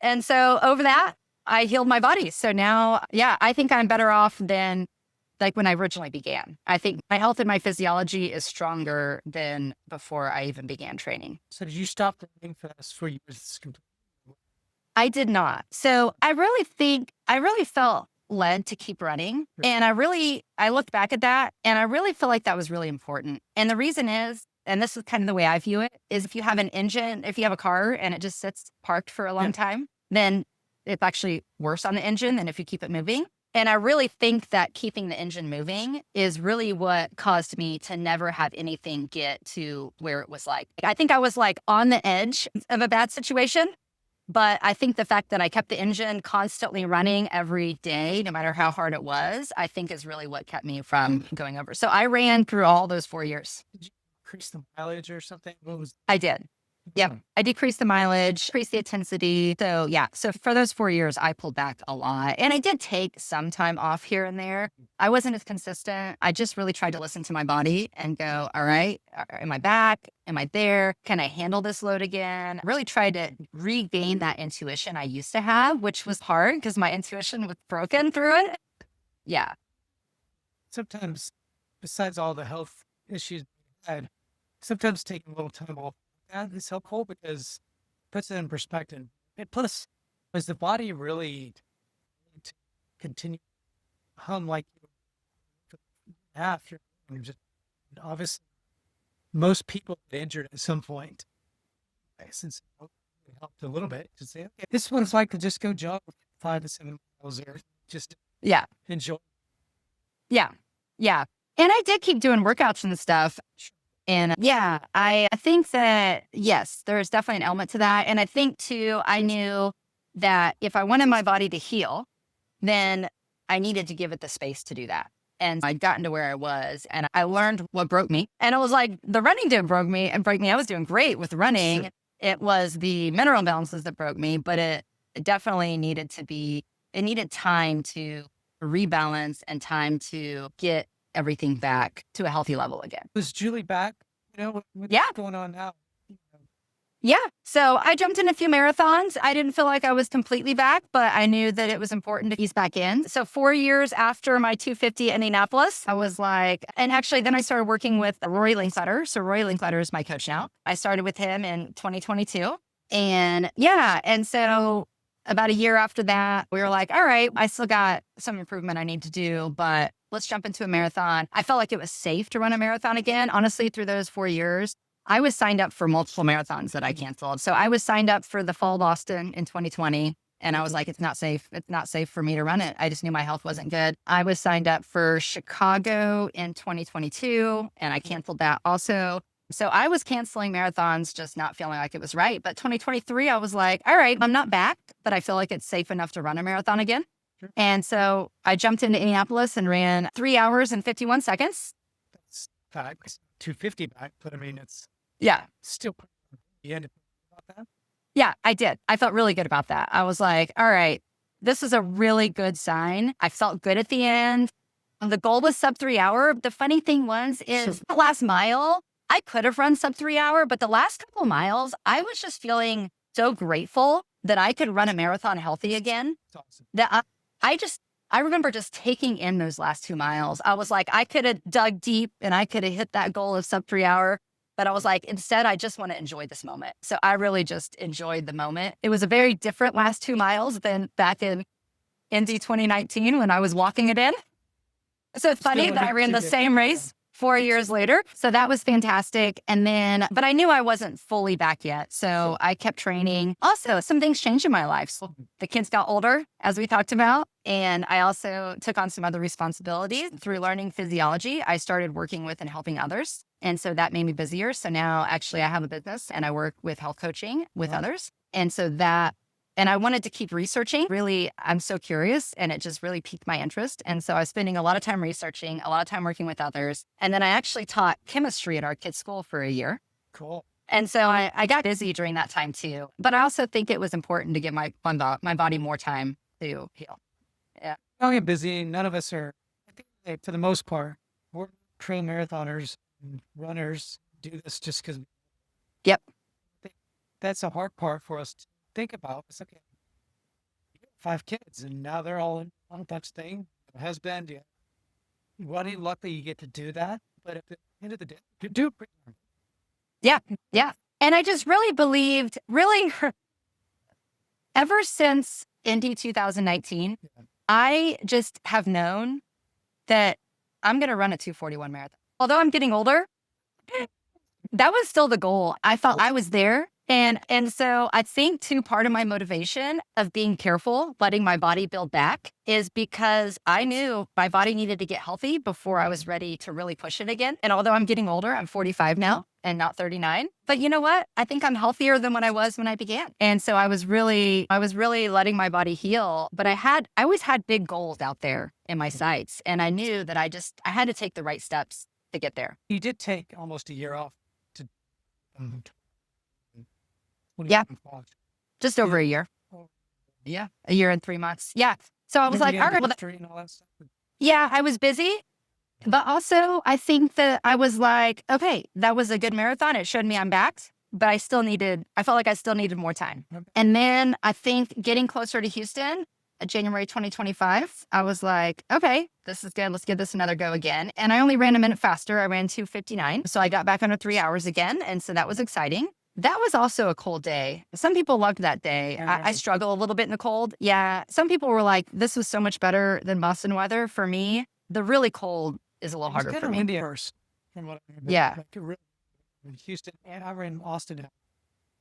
And so over that, I healed my body. So now, I think I'm better off than like when I originally began. I think my health and my physiology is stronger than before I even began training.
So did you stop training for this for years?
I did not. So I really felt led to keep running. And I looked back at that and I really feel like that was really important. And the reason is, and this is kind of the way I view it, is if you have an engine, if you have a car and it just sits parked for a long time, then it's actually worse on the engine than if you keep it moving. And I really think that keeping the engine moving is really what caused me to never have anything get to where it was like. I think I was like on the edge of a bad situation, but I think the fact that I kept the engine constantly running every day, no matter how hard it was, I think is really what kept me from going over. So I ran through all those 4 years.
Did you increase the mileage or something?
I did. Yeah. I decreased the mileage, decreased the intensity. So yeah. So for those 4 years, I pulled back a lot. And I did take some time off here and there. I wasn't as consistent. I just really tried to listen to my body and go, all right, am I back? Am I there? Can I handle this load again? Really tried to regain that intuition I used to have, which was hard because my intuition was broken through it. Yeah.
Sometimes, besides all the health issues we had, sometimes taking a little time off that is helpful because it puts it in perspective. And plus, is the body really to continue to hum like you have? You're just obviously most people get injured at some point. Since it helped a little bit to say, okay, this is what it's like to just go jog 5 to 7 miles or just
Yeah.
enjoy.
Yeah. Yeah. And I did keep doing workouts and stuff. And yeah, I think that, yes, there's definitely an element to that. And I think too, I knew that if I wanted my body to heal, then I needed to give it the space to do that. And I'd gotten to where I was and I learned what broke me. And it was like the running didn't break me. I was doing great with running.
Sure.
It was the mineral imbalances that broke me, but it definitely needed to be, it needed time to rebalance and time to get everything back to a healthy level again.
Was Julie back? What's
Yeah.
going on now?
Yeah. So I jumped in a few marathons. I didn't feel like I was completely back, but I knew that it was important to ease back in. So 4 years after my 250 in Indianapolis, I was like, and actually then I started working with Rory Linkletter. So Rory Linkletter is my coach now. I started with him in 2022. And yeah. And so about a year after that, we were like, all right, I still got some improvement I need to do, but let's jump into a marathon. I felt like it was safe to run a marathon again. Honestly, through those 4 years, I was signed up for multiple marathons that I canceled. So I was signed up for the Fall Boston in 2020. And I was like, it's not safe. It's not safe for me to run it. I just knew my health wasn't good. I was signed up for Chicago in 2022 and I canceled that also. So I was canceling marathons, just not feeling like it was right. But 2023, I was like, all right, I'm not back, but I feel like it's safe enough to run a marathon again.
Sure.
And so I jumped into Indianapolis and ran 3 hours and 51 seconds.
That's back, 250 back, but I mean, it's
Yeah.
still the end about that.
Yeah, I did. I felt really good about that. I was like, all right, this is a really good sign. I felt good at the end. The goal was sub 3 hour. The funny thing is the last mile, I could have run sub 3 hour, but the last couple of miles, I was just feeling so grateful that I could run a marathon healthy again.
It's awesome.
That I remember just taking in those last 2 miles. I was like, I could have dug deep and I could have hit that goal of sub 3 hour. But I was like, instead, I just want to enjoy this moment. So I really just enjoyed the moment. It was a very different last 2 miles than back in Indy 2019 when I was walking it in. So it's funny that I ran the same race 4 years later. So that was fantastic. And then, but I knew I wasn't fully back yet. So I kept training. Also, some things changed in my life. So the kids got older, as we talked about. And I also took on some other responsibilities through learning physiology. I started working with and helping others. And so that made me busier. So now actually I have a business and I work with health coaching with others. And so and I wanted to keep researching. Really, I'm so curious and it just really piqued my interest. And so I was spending a lot of time researching, a lot of time working with others. And then I actually taught chemistry at our kids' school for a year.
Cool.
And so I got busy during that time too. But I also think it was important to give my body more time to heal. Yeah.
Don't get busy. None of us are, I think that for the most part, we're trail marathoners and runners do this just because.
Yep.
That's a hard part for us to think about. It's okay. You got 5 kids and now they're all in on that thing. Husband, yeah. Running, luckily you get to do that. But at the end of the day, you do pretty hard.
Yeah. Yeah. And I just really believed, ever since Indy 2019, I just have known that I'm going to run a 241 marathon. Although I'm getting older, that was still the goal. I felt I was there. And so I think too, part of my motivation of being careful, letting my body build back is because I knew my body needed to get healthy before I was ready to really push it again. And although I'm getting older, I'm 45 now and not 39. But you know what? I think I'm healthier than when I was when I began. And so I was really letting my body heal. But I always had big goals out there in my sights. And I knew that I had to take the right steps to get there.
You did take almost a year off to when
Yeah.
you walked?
Just over a year.
Oh,
Yeah. A year and 3 months. Yeah. So I was like, all right, well,
and all that stuff.
yeah, I was busy. But also, I think that I was like, okay, that was a good marathon. It showed me I'm back, but I felt like I still needed more time.
Okay.
And then I think getting closer to Houston, January 2025, I was like, okay, this is good. Let's give this another go again. And I only ran a minute faster. I ran 2:59. So I got back under 3 hours again. And so that was exciting. That was also a cold day. Some people loved that day. I struggle a little bit in the cold. Yeah. Some people were like, this was so much better than Boston weather. For me, the really cold is a little harder
It's
for
kind of
me.
windy at first, from what I remember.
Yeah.
Like in Houston, and I ran Austin.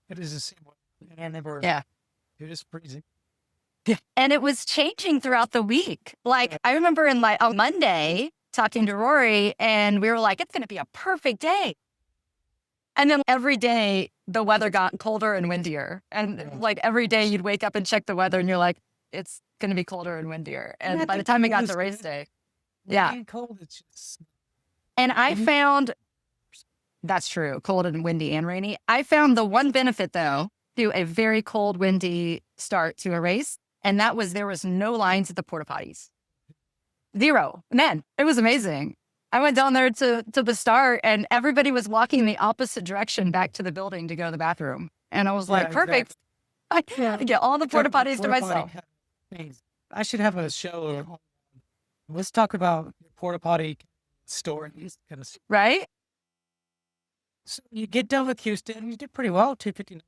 It is the same way. And they were,
Yeah.
it is freezing.
And it was changing throughout the week. Like I remember on Monday talking to Rory and we were like, it's going to be a perfect day. And then every day the weather got colder and windier. And like every day you'd wake up and check the weather and you're like, it's going to be colder and windier. And by the time it got to race day, yeah.
And cold, it's just.
And I found, that's true, cold and windy and rainy. I found the one benefit though to a very cold, windy start to a race. And that was, there was no lines at the porta potties. Zero. Man, it was amazing. I went down there to the start and everybody was walking in the opposite direction back to the building to go to the bathroom. And I was like, perfect.
Exactly.
I can get all the porta potties to myself.
I should have a show. Let's talk about your porta potty stories.
Right?
So you get done with Houston, you did pretty well, 2:59.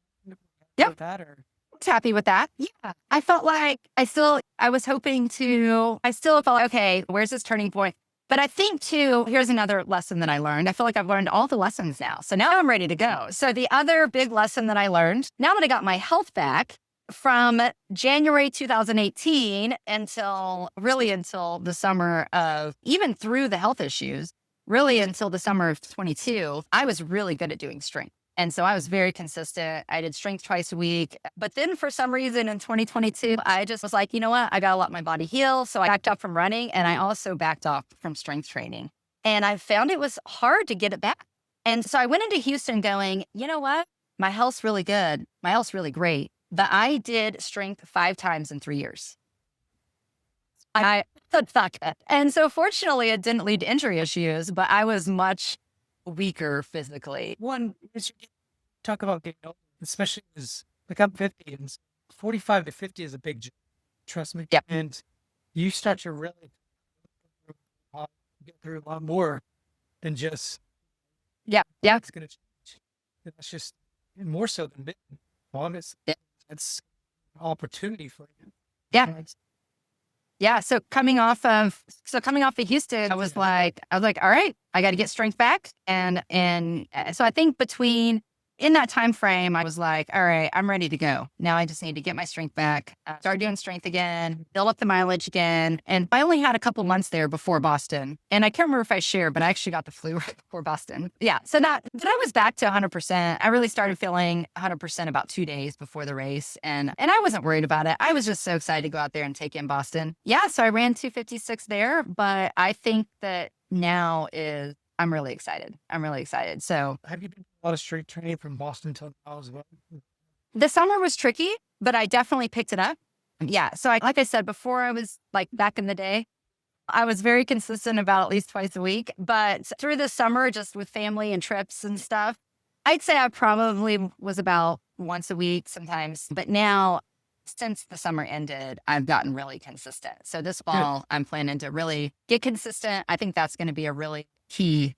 Yep.
With that, or
Happy with that. Yeah. I felt like I still felt, okay, where's this turning point? But I think too, here's another lesson that I learned. I feel like I've learned all the lessons now. So now I'm ready to go. So the other big lesson that I learned, now that I got my health back from January 2018 until the summer of, even through the health issues, really until the summer of 22, I was really good at doing strength. And so I was very consistent. I did strength twice a week. But then for some reason in 2022, I just was like, you know what? I got to let my body heal. So I backed up from running and I also backed off from strength training. And I found it was hard to get it back. And so I went into Houston going, you know what? My health's really good. My health's really great. But I did strength 5 times in 3 years. I thought, fuck it. And so fortunately, it didn't lead to injury issues, but I was much weaker physically.
One is you talk about getting older, especially as like I'm 50 and 45 to 50 is a big jump. Trust me.
Yep.
And you start to really get through a lot more than just it's going to change. That's just more so than big. It's an opportunity for you.
Yeah. Yeah. So coming off of Houston, I was like, all right, I got to get strength back. And so I think in that time frame, I was like, all right, I'm ready to go. Now I just need to get my strength back, start doing strength again, build up the mileage again. And I only had a couple months there before Boston. And I can't remember if I shared, but I actually got the flu right before Boston. Yeah. So then I was back to 100%. I really started feeling 100% about 2 days before the race. And I wasn't worried about it. I was just so excited to go out there and take in Boston. Yeah. So I ran 2:56 there, but I think that now I'm really excited. So
have you been a lot of strength training from Boston till now as well?
The summer was tricky, but I definitely picked it up. Yeah. So like I said, before I was like back in the day, I was very consistent about at least twice a week. But through the summer, just with family and trips and stuff, I'd say I probably was about once a week sometimes. But now, since the summer ended, I've gotten really consistent. So this fall, I'm planning to really get consistent. I think that's going to be a really key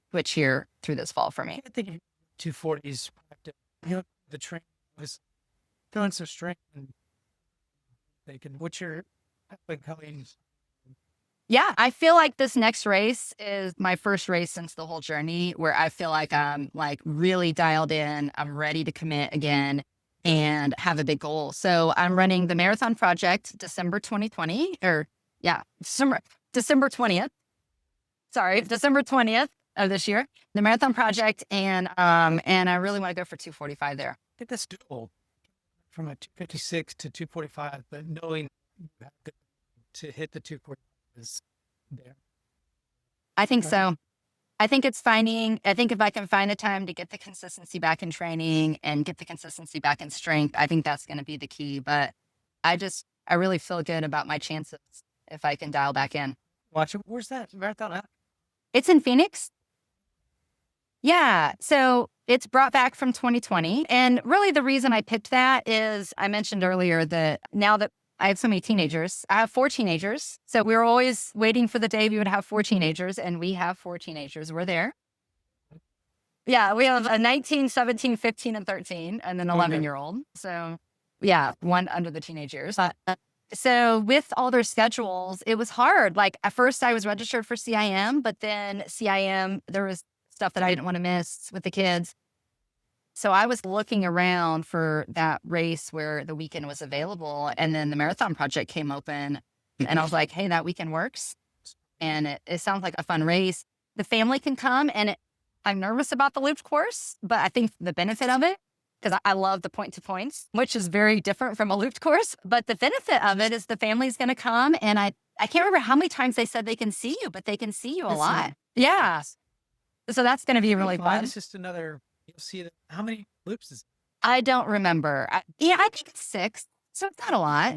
switch here through this fall for me.
I think 240s, the train was feeling so strength and what's your colleagues?
Yeah, I feel like this next race is my first race since the whole journey where I feel like I'm like really dialed in. I'm ready to commit again and have a big goal. So I'm running the Marathon Project December 2020 December 20th. Sorry, December 20th of this year, the Marathon Project. And I really want to go for 2:45 there.
I think that's doable from a 2:56 to 2:45, but knowing you have to hit the 2:45 is there.
I think so. I think if I can find the time to get the consistency back in training and get the consistency back in strength, I think that's going to be the key. But I really feel good about my chances if I can dial back in.
Watch it. Where's that marathon at?
It's in Phoenix. Yeah. So it's brought back from 2020. And really the reason I picked that is I mentioned earlier that now that I have so many teenagers, I have 4 teenagers. So we were always waiting for the day we would have 4 teenagers, and we have 4 teenagers. We're there. Yeah. We have a 19, 17, 15, and 13, and an 11-year-old. So yeah, one under the teenage years. So with all their schedules, it was hard. Like at first I was registered for CIM, but then CIM, there was stuff that I didn't want to miss with the kids. So I was looking around for that race where the weekend was available. And then the marathon project came open and I was like, hey, that weekend works. And it sounds like a fun race. The family can come and I'm nervous about the looped course, but I think the benefit of it, because I love the point to points, which is very different from a looped course. But the benefit of it is the family's going to come. And I can't remember how many times they said they can see you, but they can see you a lot. Yeah. So that's going to be really fun.
It's just another, you'll see that. How many loops is it?
I don't remember. I think it's 6. So it's not a lot.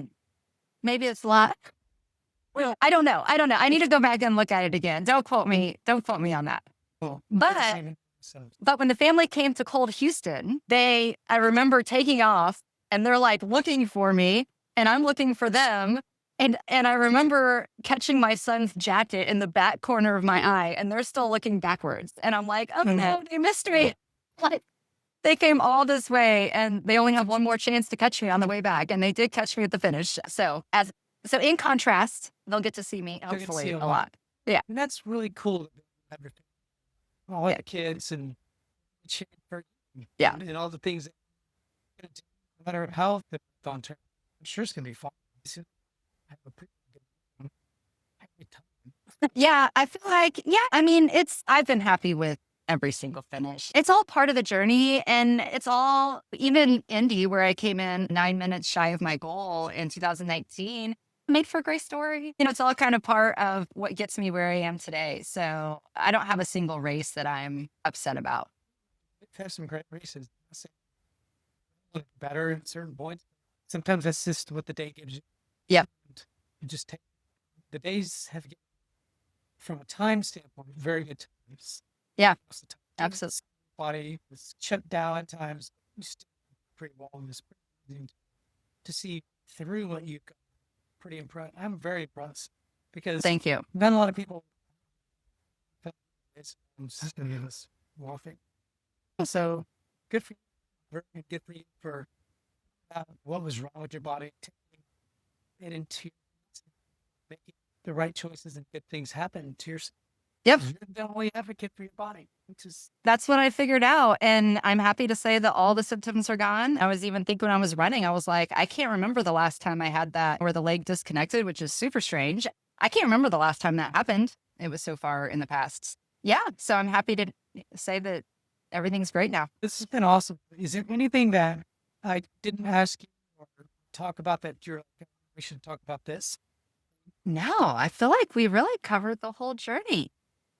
Maybe it's a lot. Well, I don't know. I need to go back and look at it again. Don't quote me on that.
Cool.
But when the family came to Cold Houston, I remember taking off and they're like looking for me and I'm looking for them. And I remember catching my son's jacket in the back corner of my eye and they're still looking backwards. And I'm like, oh no, they missed me. Like they came all this way and they only have one more chance to catch me on the way back. And they did catch me at the finish. So in contrast, they'll get to see me hopefully a lot. Yeah.
And that's really cool. All the kids and and all the things that no matter how the on term, I'm sure it's gonna be fun.
Yeah, I feel like I mean I've been happy with every single finish. It's all part of the journey and it's all even Indy where I came in 9 minutes shy of my goal in 2019. Made for a great story. It's all kind of part of what gets me where I am today. So I don't have a single race that I'm upset about.
We've had some great races. Better at certain points. Sometimes that's just what the day gives you.
Yep.
You just take the days have from a time standpoint, very good times.
Yeah.
Most of the time.
Absolutely.
Body was shut down at times. You still pretty well in this to see through what you got. Pretty impressed. I'm very impressed because
thank you.
Not a lot of people. It's walking. So good for you. Very good for you for what was wrong with your body, taking it into making the right choices and good things happen to yourself.
Yep.
You're the only advocate for your body.
That's what I figured out. And I'm happy to say that all the symptoms are gone. I was even thinking when I was running, I was like, I can't remember the last time I had that where the leg disconnected, which is super strange. I can't remember the last time that happened. It was so far in the past. Yeah. So I'm happy to say that everything's great now.
This has been awesome. Is there anything that I didn't ask you or talk about that you're like, we should talk about this?
No, I feel like we really covered the whole journey.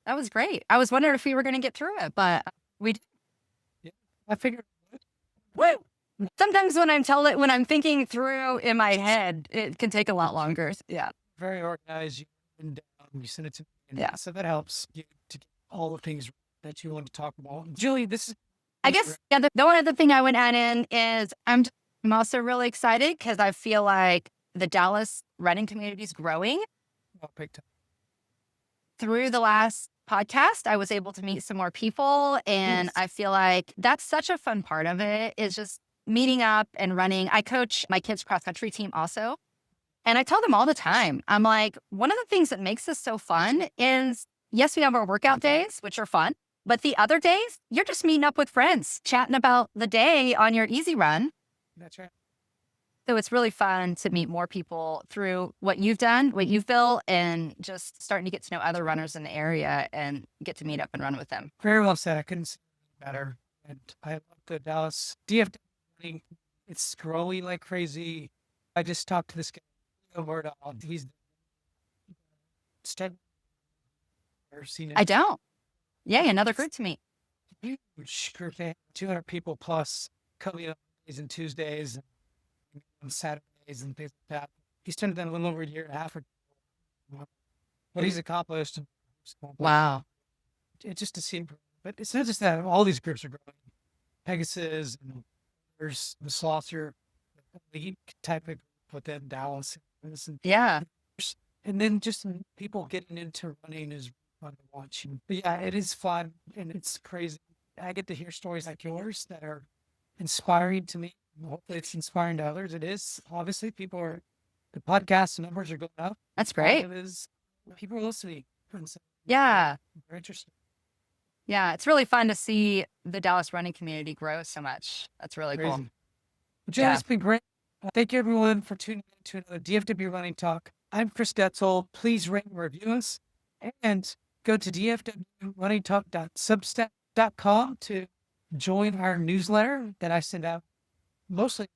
That was great. I was wondering if we were going to get through it, but we did.
Yeah, I figured.
Woo! Sometimes when I'm thinking through in my head, it can take a lot longer. Yeah.
Very organized. You send it to me.
Yeah.
So that helps you to get all the things that you want to talk about. Julie,
I guess the one other thing I would add in is I'm also really excited because I feel like the Dallas running community is growing.
Oh, big time.
Through the last podcast, I was able to meet some more people. And I feel like that's such a fun part of it is just meeting up and running. I coach my kids' cross country team also. And I tell them all the time, I'm like, one of the things that makes this so fun is, yes, we have our workout days, which are fun. But the other days, you're just meeting up with friends, chatting about the day on your easy run.
That's right.
So it's really fun to meet more people through what you've done, what you've built, and just starting to get to know other runners in the area and get to meet up and run with them.
Very well said. I couldn't say it better. And I love the Dallas DFW running. It's growing like crazy. I just talked to this guy. He's
I don't. Yay, another group to meet.
Huge group, 200 people plus coming up Mondays and Tuesdays and on Saturdays and things like that. He's turned in a little over a year and a half. What he's accomplished.
Wow.
It's just to see him. But it's not just that. All these groups are growing. Pegasus and there's the Slaughter, elite type of group within Dallas.
Yeah.
And then just people getting into running is fun to watch. But yeah, it is fun and it's crazy. I get to hear stories like yours that are inspiring to me. Hopefully it's inspiring to others. It is. Obviously, the podcast numbers are going up.
That's
Part
great.
of it is people are listening. So
Yeah.
they're interested.
Yeah. It's really fun to see the Dallas running community grow so much. That's really cool.
Crazy. Well, Jen, it's been great. Thank you everyone for tuning in to another DFW Running Talk. I'm Chris Detzel. Please rate and review us and go to dfwrunningtalk.substack.com to join our newsletter that I send out mostly.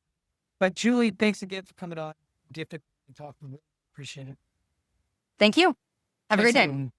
But Julie, thanks again for coming on DFW Running Talk. We really appreciate it.
Thank you. Have a great
Thanks,
day.
everyone.